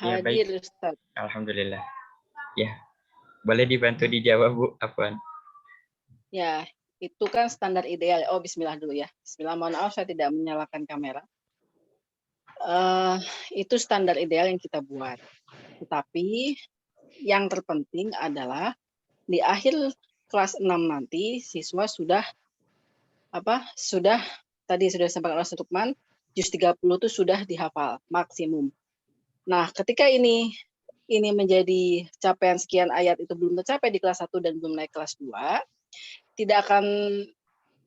Ya, baik. Hadir Ustaz. Alhamdulillah. Ya, boleh dibantu dijawab Bu. Afwan. Ya, itu kan standar ideal. Oh, bismillah dulu ya. Bismillah, mohon maaf saya tidak menyalakan kamera. Itu standar ideal yang kita buat. Tetapi yang terpenting adalah di akhir kelas 6 nanti siswa sudah tadi sudah disampaikan oleh Ustaz Lukman, juz 30 itu sudah dihafal maksimum. Nah, ketika ini menjadi capaian sekian ayat itu belum tercapai di kelas 1 dan belum naik kelas 2, tidak akan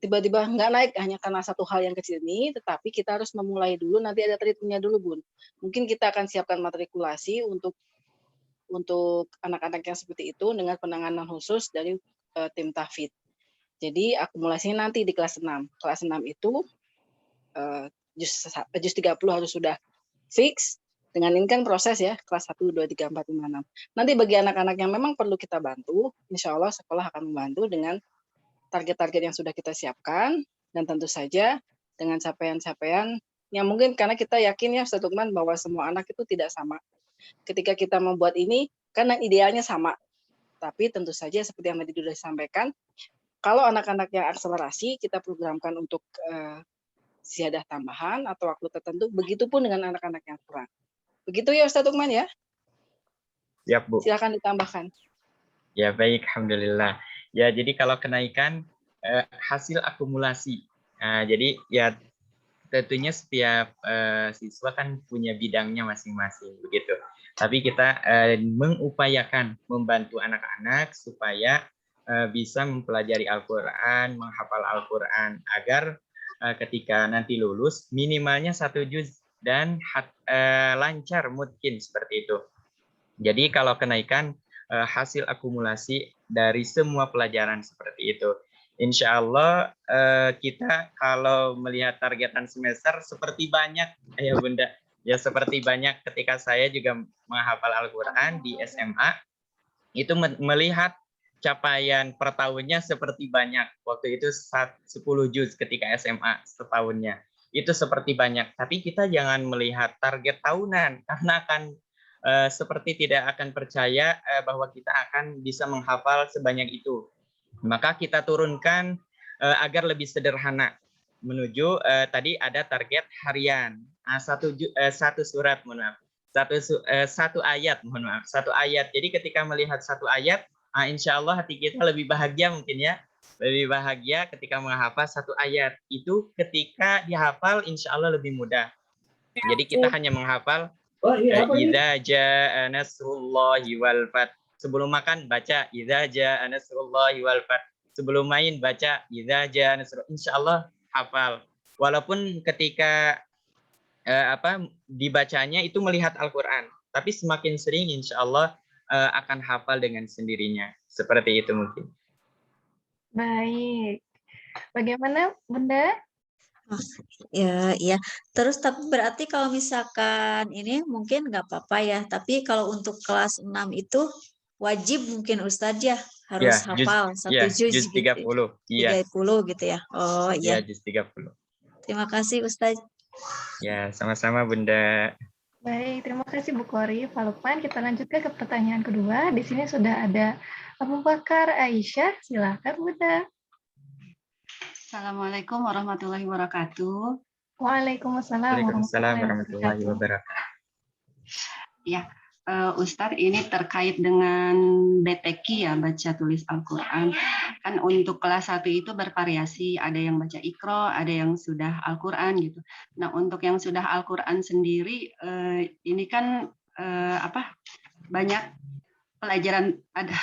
tiba-tiba nggak naik hanya karena satu hal yang kecil ini, tetapi kita harus memulai dulu, nanti ada treatmentnya dulu, Bun. Mungkin kita akan siapkan matrikulasi untuk anak-anak yang seperti itu dengan penanganan khusus dari tim tahfidz. Jadi akumulasinya nanti di kelas 6. Kelas 6 itu juz 30 harus sudah fix. Dengan ini kan proses ya, kelas 1, 2, 3, 4, 5, 6. Nanti bagi anak-anak yang memang perlu kita bantu, insya Allah sekolah akan membantu dengan target-target yang sudah kita siapkan, dan tentu saja dengan capaian-capaian yang mungkin karena kita yakin ya Ustaz Lukman bahwa semua anak itu tidak sama. Ketika kita membuat ini, karena idealnya sama. Tapi tentu saja seperti yang tadi sudah disampaikan, kalau anak-anak yang akselerasi, kita programkan untuk ziyadah tambahan atau waktu tertentu, begitupun dengan anak-anak yang kurang. Begitu ya Ustaz Lukman ya? Siap Bu. Silakan ditambahkan. Ya, baik. Alhamdulillah. Ya, jadi kalau kenaikan hasil akumulasi. Jadi ya tentunya setiap siswa kan punya bidangnya masing-masing begitu. Tapi kita mengupayakan membantu anak-anak supaya bisa mempelajari Al-Quran, menghafal Al-Quran agar ketika nanti lulus minimalnya 1 juz dan lancar mungkin seperti itu. Jadi kalau kenaikan hasil akumulasi dari semua pelajaran seperti itu. Insya Allah kita kalau melihat targetan semester seperti banyak ya Bunda. Ya seperti banyak ketika saya juga menghafal Al-Quran di SMA, itu melihat capaian per tahunnya seperti banyak. Waktu itu 10 juz ketika SMA setahunnya. Itu seperti banyak. Tapi kita jangan melihat target tahunan, karena akan seperti tidak akan percaya bahwa kita akan bisa menghafal sebanyak itu. Maka kita turunkan agar lebih sederhana menuju tadi ada target harian. Satu surat, mohon maaf. Satu ayat, mohon maaf. Satu ayat. Jadi ketika melihat satu ayat, insya Allah hati kita lebih bahagia mungkin ya. Lebih bahagia ketika menghafal satu ayat. Itu ketika dihafal insya Allah lebih mudah. Jadi kita hanya menghafal Idza jaa nasrullahi wal fath. Sebelum makan baca idza jaa nasrullahi wal fath. Sebelum main baca idza jaa nasrullah. Insyaallah hafal. Walaupun ketika dibacanya itu melihat Al-Qur'an, tapi semakin sering insyaallah akan hafal dengan sendirinya. Seperti itu mungkin. Baik. Bagaimana Bunda? Ya, iya. Terus tapi berarti kalau misalkan ini mungkin nggak apa-apa ya. Tapi kalau untuk kelas 6 itu wajib mungkin Ustadz ya harus hafal satu juz juz gitu. 30. Iya. 30 gitu ya. Oh iya. Juz 30. Terima kasih Ustadz. Ya, sama-sama Bunda. Baik, terima kasih Bu Kori. Pak Lukman, kita lanjutkan ke pertanyaan kedua. Di sini sudah ada Abu Bakar Aisyah. Silakan Bunda. Assalamualaikum warahmatullahi wabarakatuh. Waalaikumsalam warahmatullahi wabarakatuh. Ya, Ustadz, ini terkait dengan BTQ ya, baca tulis Al-Quran. Kan untuk kelas 1 itu bervariasi, ada yang baca Iqra, ada yang sudah Al-Quran gitu. Nah, untuk yang sudah Al-Quran sendiri, ini kan banyak pelajaran, ada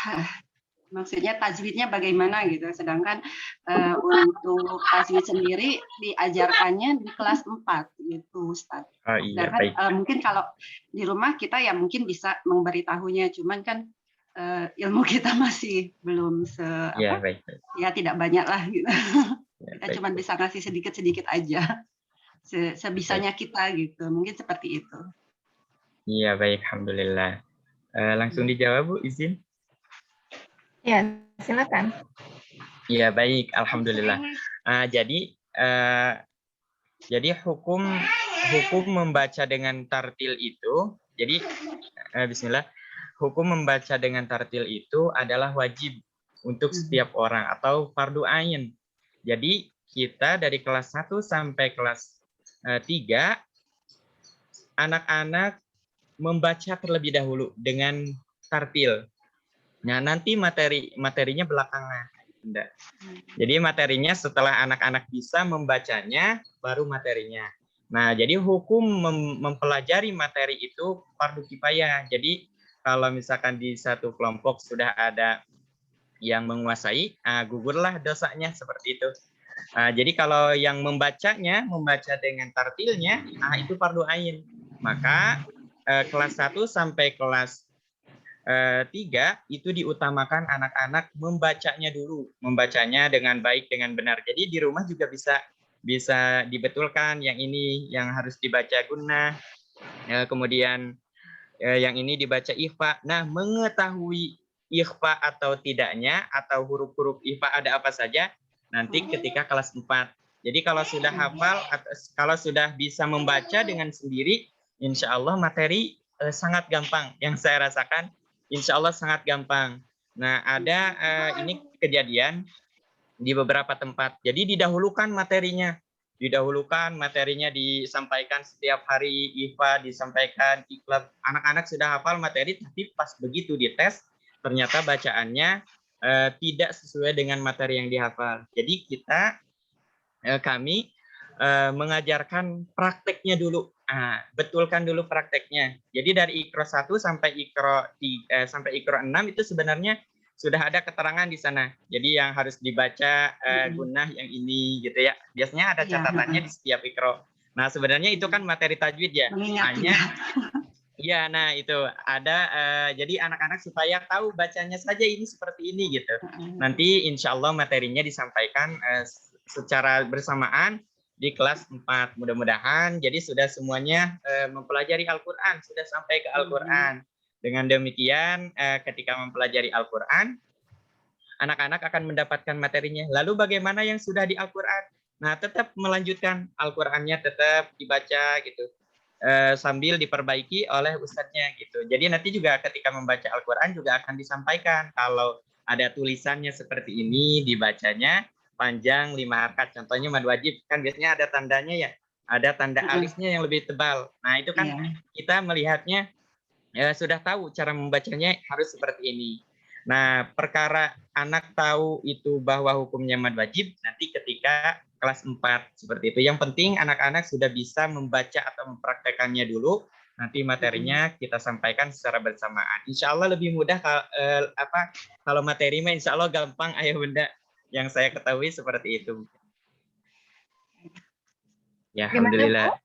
maksudnya tajwidnya bagaimana gitu. Sedangkan untuk tajwid sendiri diajarkannya di kelas 4 gitu Ustaz. Oh, iya, Sedangkan baik. mungkin kalau di rumah kita ya mungkin bisa memberitahunya, cuman kan ilmu kita masih belum Baik. ya tidak banyak lah gitu. Ya, Kita baik. cuma bisa ngasih sedikit-sedikit aja. Sebisanya kita gitu. Mungkin seperti itu. Iya, baik, alhamdulillah. Langsung dijawab Bu, izin. Ya, silakan. Iya, baik, alhamdulillah. Jadi hukum membaca dengan tartil itu, jadi bismillah, hukum membaca dengan tartil itu adalah wajib untuk setiap orang atau fardu ain. Jadi kita dari kelas 1 sampai kelas 3 anak-anak membaca terlebih dahulu dengan tartil. Nah, nanti materinya belakangan. Jadi materinya setelah anak-anak bisa membacanya, baru materinya. Nah, jadi hukum mempelajari materi itu fardu kifayah. Jadi kalau misalkan di satu kelompok sudah ada yang menguasai, gugurlah dosanya seperti itu. Jadi kalau yang membaca dengan tartilnya, itu fardu ain. Maka kelas 1 sampai kelas 3 itu diutamakan anak-anak membacanya dulu, membacanya dengan baik, dengan benar. Jadi di rumah juga bisa dibetulkan yang ini yang harus dibaca gunnah, kemudian yang ini dibaca ikhfa. Nah, mengetahui ikhfa atau tidaknya atau huruf-huruf ikhfa ada apa saja nanti ketika kelas 4. Jadi kalau sudah hafal, kalau sudah bisa membaca dengan sendiri, insya Allah materi sangat gampang. Yang saya rasakan, insya Allah sangat gampang. Nah, ada ini kejadian di beberapa tempat. Jadi didahulukan materinya. Disampaikan setiap hari, IFA disampaikan, iklab. Anak-anak sudah hafal materi, tapi pas begitu dites, ternyata bacaannya tidak sesuai dengan materi yang dihafal. Jadi kami mengajarkan prakteknya dulu. Betulkan dulu prakteknya. Jadi dari Iqra 1 sampai Iqra 6 itu sebenarnya sudah ada keterangan di sana. Jadi yang harus dibaca gunnah yang ini gitu ya. Biasanya ada catatannya di setiap Iqra. Nah, sebenarnya itu kan materi tajwid ya. Hanya iya, nah itu ada jadi anak-anak supaya tahu bacanya saja ini seperti ini gitu. Nanti insya Allah materinya disampaikan secara bersamaan di kelas 4. Mudah-mudahan jadi sudah semuanya mempelajari Al-Quran, sudah sampai ke Al-Quran. Dengan demikian ketika mempelajari Al-Quran, anak-anak akan mendapatkan materinya. Lalu bagaimana yang sudah di Al-Quran? Nah, tetap melanjutkan Al-Qurannya, tetap dibaca gitu. Sambil diperbaiki oleh ustadznya gitu. Jadi nanti juga ketika membaca Al-Quran juga akan disampaikan kalau ada tulisannya seperti ini, dibacanya panjang 5 harakat. Contohnya mad wajib kan biasanya ada tandanya ya, ada tanda alisnya yang lebih tebal. Nah, itu kan kita melihatnya sudah tahu cara membacanya harus seperti ini. Nah, perkara anak tahu itu bahwa hukumnya mad wajib nanti ketika kelas 4 seperti itu. Yang penting anak-anak sudah bisa membaca atau mempraktekannya dulu nanti materinya kita sampaikan secara bersamaan. Insya Allah lebih mudah kalau materi mah insya Allah gampang ayah bunda. Yang saya ketahui seperti itu. Ya, alhamdulillah.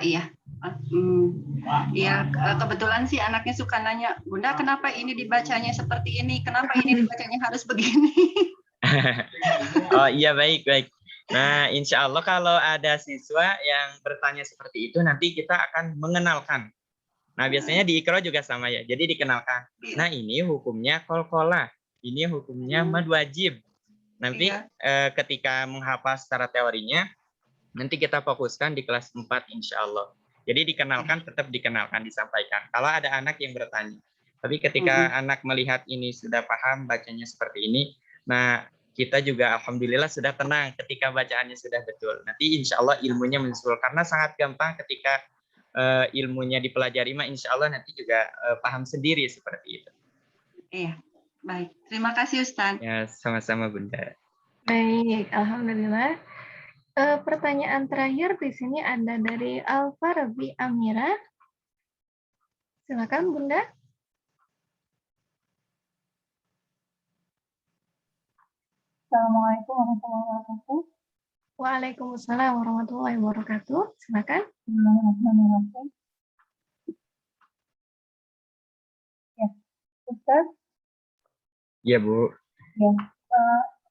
Iya. Iya, kebetulan sih anaknya suka nanya, Bunda kenapa ini dibacanya seperti ini, kenapa ini dibacanya harus begini. Oh iya, baik. Nah, insya Allah kalau ada siswa yang bertanya seperti itu, nanti kita akan mengenalkan. Nah, biasanya di Iqra juga sama ya, jadi dikenalkan. Nah, ini hukumnya qalqalah, ini hukumnya mad wajib. Nanti ketika menghafal secara teorinya, nanti kita fokuskan di kelas 4 insya Allah. Jadi dikenalkan, tetap dikenalkan, disampaikan. Kalau ada anak yang bertanya. Tapi ketika anak melihat ini sudah paham, bacanya seperti ini, nah kita juga alhamdulillah sudah tenang ketika bacaannya sudah betul. Nanti insya Allah ilmunya menyusul. Karena sangat gampang ketika ilmunya dipelajari, insya Allah nanti juga paham sendiri seperti itu. Iya, baik. Terima kasih Ustaz. Ya, sama-sama Bunda. Baik, alhamdulillah. Pertanyaan terakhir di sini ada dari Alfarabi Amira. Silakan Bunda. Assalamualaikum warahmatullahi wabarakatuh. Waalaikumsalam warahmatullahi wabarakatuh. Silakan. Bismillahirrahmanirrahim. Ya, Ustaz. Iya Bu. Ya,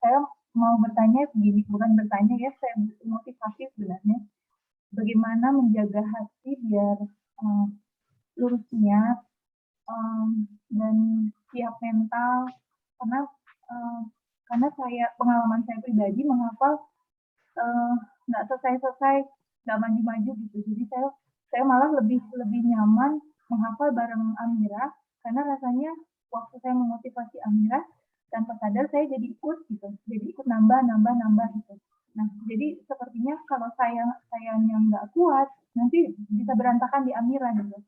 saya mau bertanya begini, bukan bertanya ya, saya motivasi sebenarnya. Bagaimana menjaga hati biar lurus niat dan siap mental, karena pengalaman saya pribadi menghafal nggak selesai, nggak maju-maju gitu. Jadi saya malah lebih nyaman menghafal bareng Amira, karena rasanya waktu saya memotivasi Amira, tanpa sadar saya jadi ikut gitu, jadi ikut nambah gitu. Nah, jadi sepertinya kalau sayanya nggak kuat, nanti bisa berantakan di Amira gitu.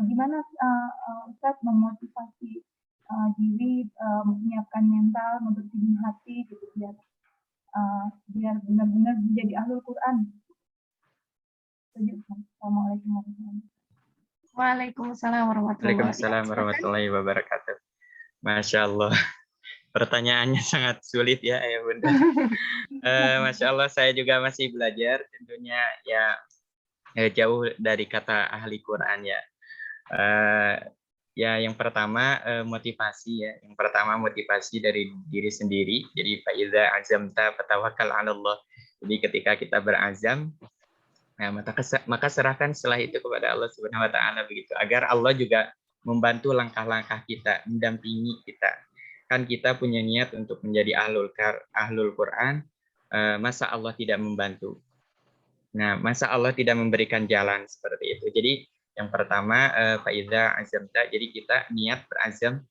Gimana Ustaz memotivasi diri, menyiapkan mental, membersihkan hati gitu, biar benar-benar menjadi ahlul Quran. Assalamualaikum warahmatullahi wabarakatuh. Waalaikumsalam warahmatullahi wabarakatuh. Masya Allah. Pertanyaannya sangat sulit ya, Ayah Bunda. Masya Allah, saya juga masih belajar. Tentunya ya jauh dari kata ahli Quran ya. Ya, yang pertama motivasi ya. Yang pertama motivasi dari diri sendiri. Jadi faiza azamta fatawakkal 'ala Allah. Jadi ketika kita berazam, nah, maka serahkan setelah itu kepada Allah Subhanahu wa taala begitu. Agar Allah juga membantu langkah-langkah kita, mendampingi kita. Kan kita punya niat untuk menjadi ahlul Quran, masa Allah tidak membantu? Nah, masa Allah tidak memberikan jalan seperti itu? Jadi yang pertama faiza azamta, jadi kita niat berazam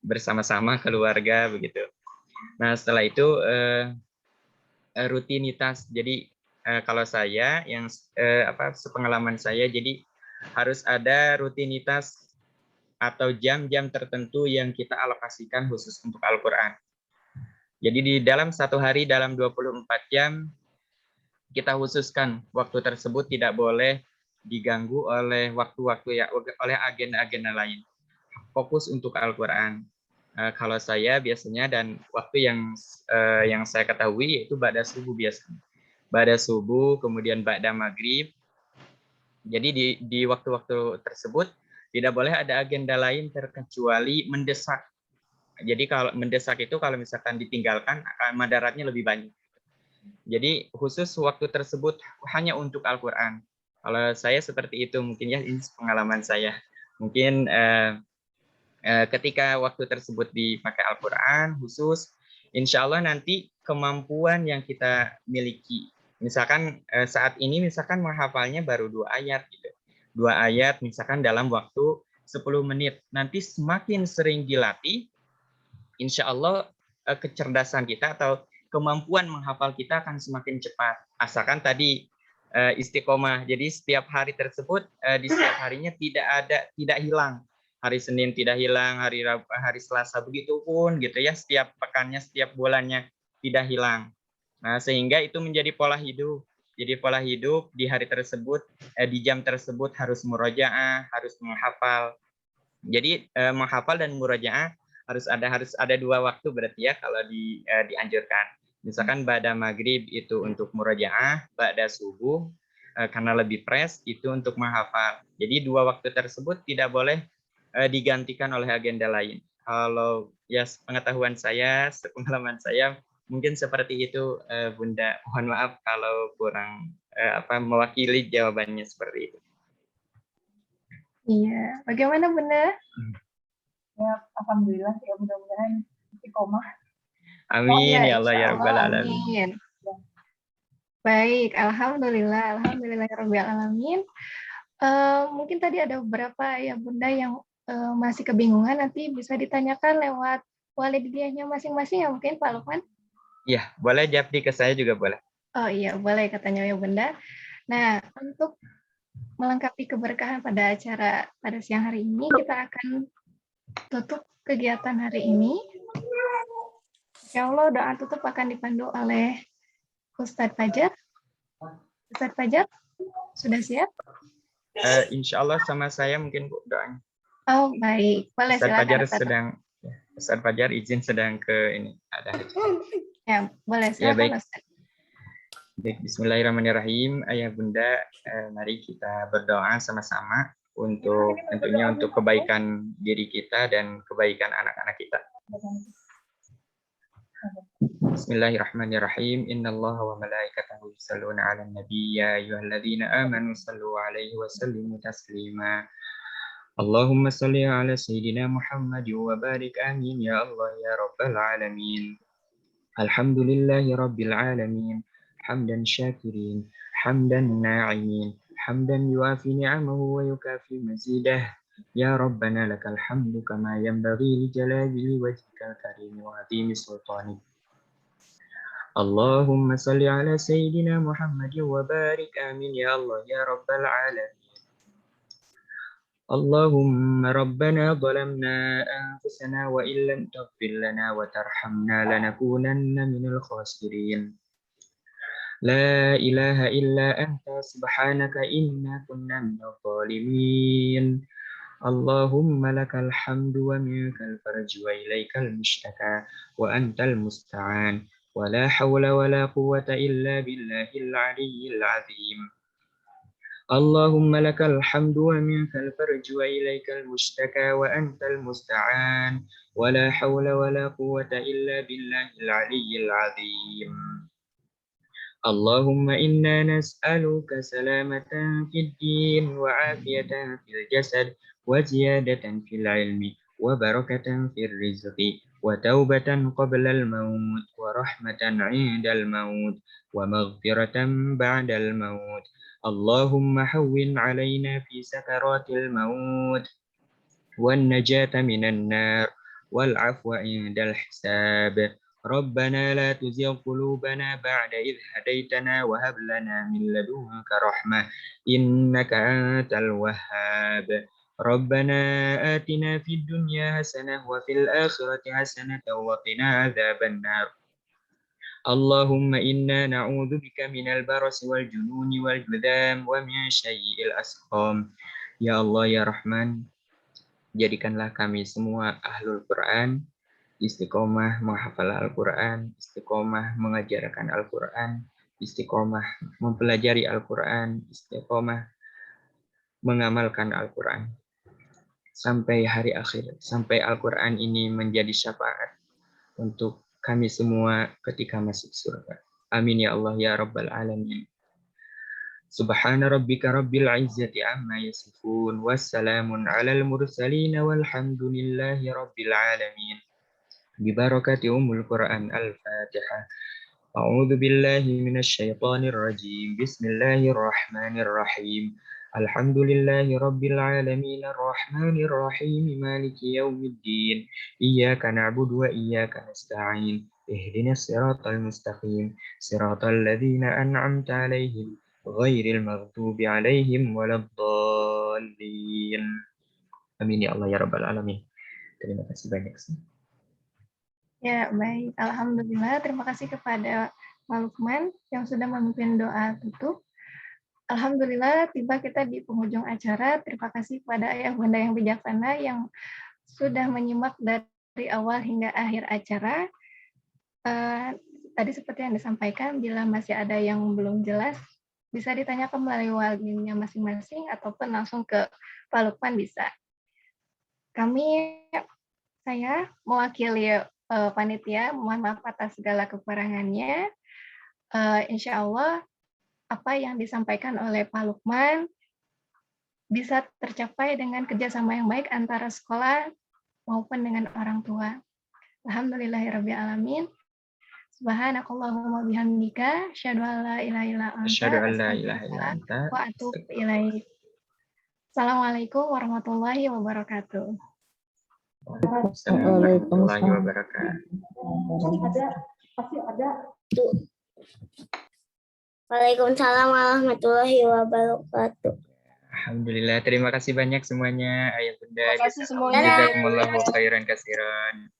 bersama-sama keluarga begitu. Nah, setelah itu rutinitas. Jadi kalau saya yang sepengalaman saya, jadi harus ada rutinitas atau jam-jam tertentu yang kita alokasikan khusus untuk Al-Quran. Jadi di dalam satu hari, dalam 24 jam, kita khususkan waktu tersebut tidak boleh diganggu oleh waktu-waktu ya, oleh agenda-agenda lain. Fokus untuk Al-Quran. Kalau saya biasanya, dan waktu yang saya ketahui yaitu ba'da subuh biasanya. Ba'da subuh, kemudian ba'da maghrib. Jadi di waktu-waktu tersebut, tidak boleh ada agenda lain terkecuali mendesak. Jadi kalau mendesak itu kalau misalkan ditinggalkan, madaratnya lebih banyak. Jadi khusus waktu tersebut hanya untuk Al-Quran. Kalau saya seperti itu mungkin ya, ini pengalaman saya. Mungkin ketika waktu tersebut dipakai Al-Quran khusus, insya Allah nanti kemampuan yang kita miliki. Misalkan saat ini misalkan menghafalnya baru 2 ayat gitu. 2 ayat misalkan dalam waktu 10 menit. Nanti semakin sering dilatih, insya Allah kecerdasan kita atau kemampuan menghafal kita akan semakin cepat. Asalkan tadi istiqomah. Jadi setiap hari tersebut, di setiap harinya tidak hilang. Hari Senin tidak hilang, hari Rabu, hari Selasa begitu pun gitu ya. Setiap pekannya, setiap bulannya tidak hilang. Nah, sehingga itu menjadi pola hidup. Jadi pola hidup di hari tersebut, di jam tersebut harus murojaah, harus menghafal. Jadi menghafal dan murojaah harus ada 2 waktu berarti ya kalau dianjurkan. Misalkan ba'da maghrib itu untuk murojaah, ba'da subuh karena lebih fresh itu untuk menghafal. Jadi 2 waktu tersebut tidak boleh digantikan oleh agenda lain. Kalau ya pengetahuan saya, pengalaman saya mungkin seperti itu Bunda. Mohon maaf kalau kurang mewakili jawabannya seperti itu. Iya, bagaimana Bunda? Ya, alhamdulillah ya, mudah-mudahan istiqomah. Amin Ya, ya Allah ya Rabbal alamin. amin. Baik, alhamdulillah ya Rabbil alamin. Mungkin tadi ada beberapa ya Bunda yang masih kebingungan, nanti bisa ditanyakan lewat walidiyahnya masing-masing ya mungkin Pak Lukman. Iya, boleh japri ke saya juga boleh. Oh iya, boleh katanya ya Bunda. Nah, untuk melengkapi keberkahan pada acara pada siang hari ini, kita akan tutup kegiatan hari ini. Insya Allah doa tutup akan dipandu oleh Ustadz Fajar. Ustadz Fajar, sudah siap? Insya Allah sama saya mungkin Bu doanya. Oh baik, boleh Ustadz silakan. Ustadz Fajar izin sedang ke ini ada hajat. Ya, boleh Ya silakan baik. Ustadz. Baik, bismillahirrahmanirrahim. Ayah Bunda, mari kita berdoa sama-sama untuk tentunya untuk kebaikan diri kita dan kebaikan anak-anak kita. Bismillahirrahmanirrahim. Innallaha wa malaikatahu yusholluna 'alan nabiy ya ayyuhalladzina amanu shallu 'alaihi wa sallimu taslima. Allahumma shalli 'ala sayyidina Muhammad wa barik amin ya Allah ya rabbal alamin. Alhamdulillahi rabbil alamin. Hamdan syakirin, hamdan na'imin, hamdan yuafi ni'amahu wa yukafi mazidah. Ya Rabbana lakal hamdu kama yanbaghi li jalali wajhikal karim wa azimi sultanik. Allahumma salli ala sayyidina Muhammad wa barik amin ya Allah ya Rabbal alamin. Allahumma rabbana zalamna anfusana wa illam taghfir lana wa tarhamna lanakunanna minal khasirin. La ilaha illa anta subhanaka inna kunna minadh dhalimin. Allahumma lakal hamdu wa minkal farju wa ilaikal mushtaka wa antal musta'an wa la hawla wa la quwwata illa billahil aliyyil azim. Allahumma lakal hamdu wa minkal farju wa ilaikal mushtaka wa antal musta'an wa la hawla wa la quwwata illa billahil aliyyil azim. Allahumma inna nas'aluka salamatan fid din wa afiyatan fil jasad wa ziyadatan fil ilmi wa barakatan fil rizqi wa taubatan qabla al maut wa rahmatan 'indal maut wa maghfiratan ba'dal maut. Allahumma hawwin 'alaina fi sakaratil maut wan najata minan nar wal 'afwa 'indal hisab. Rabbana la tuzigh qulubana ba'da idh hadaitana wa hab lana min ladunka rahmah innaka antal wahhab. Rabbana atina fid dunya hasanah wa fil akhirati hasanah wa qina adzaban nar. Allahumma inna na'udzubika minal barasi wal jununi wal judam wa min syai'il asqam. Ya Allah ya Rahman, jadikanlah kami semua ahlul Quran, istiqomah menghafal Al-Quran, istiqomah mengajarkan Al-Quran, istiqomah mempelajari Al-Quran, istiqomah mengamalkan Al-Quran. Sampai hari akhir, sampai Al-Quran ini menjadi syafaat untuk kami semua ketika masuk surga. Amin ya Allah ya Rabbal Alamin. Subhana rabbika rabbil izzati amma yasifun, wassalamun alal mursalin walhamdulillahi rabbil alamin. Bibarakati umul Quran al-Fatihah. A'udzu billahi minasy syaithanir rajim. Bismillahirrahmanirrahim. Alhamdulillahi rabbil alamin arrahmanir rahim maliki yaumiddin. Iyyaka na'budu wa iyyaka nasta'in. Ihdinas siratal mustaqim. Siratal ladzina an'amta 'alaihim ghairil maghdubi 'alaihim waladdallin. Amin ya Allah ya rabbal alamin. Terima kasih banyak. Ya, baik. Alhamdulillah. Terima kasih kepada Pak Lukman yang sudah memimpin doa tutup. Alhamdulillah tiba kita di penghujung acara. Terima kasih kepada Ayah Bunda yang bijaksana yang sudah menyimak dari awal hingga akhir acara. Tadi seperti yang disampaikan, bila masih ada yang belum jelas, bisa ditanyakan melalui walidnya masing-masing ataupun langsung ke Pak Lukman bisa. Saya mewakili panitia, mohon maaf atas segala kekurangannya. Insya Allah apa yang disampaikan oleh Pak Lukman bisa tercapai dengan kerjasama yang baik antara sekolah maupun dengan orang tua. Alhamdulillahirrabbilalamin. Subhanakallahumma bihamdika asyhadu an la ilaha illa anta Asyhadu an la ilaha illa anta. wa atubu ilaik. Assalamualaikum warahmatullahi wabarakatuh. Waalaikumsalam warahmatullahi wabarakatuh. Waalaikumsalam warahmatullahi wabarakatuh. Alhamdulillah, terima kasih banyak semuanya Ayah Bunda. Terima kasih semuanya. Jazakumullahu khairan katsiran.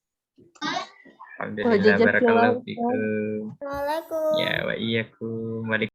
Alhamdulillah, barakallahu fikum. Assalamualaikum. Ya, wa iyyakum.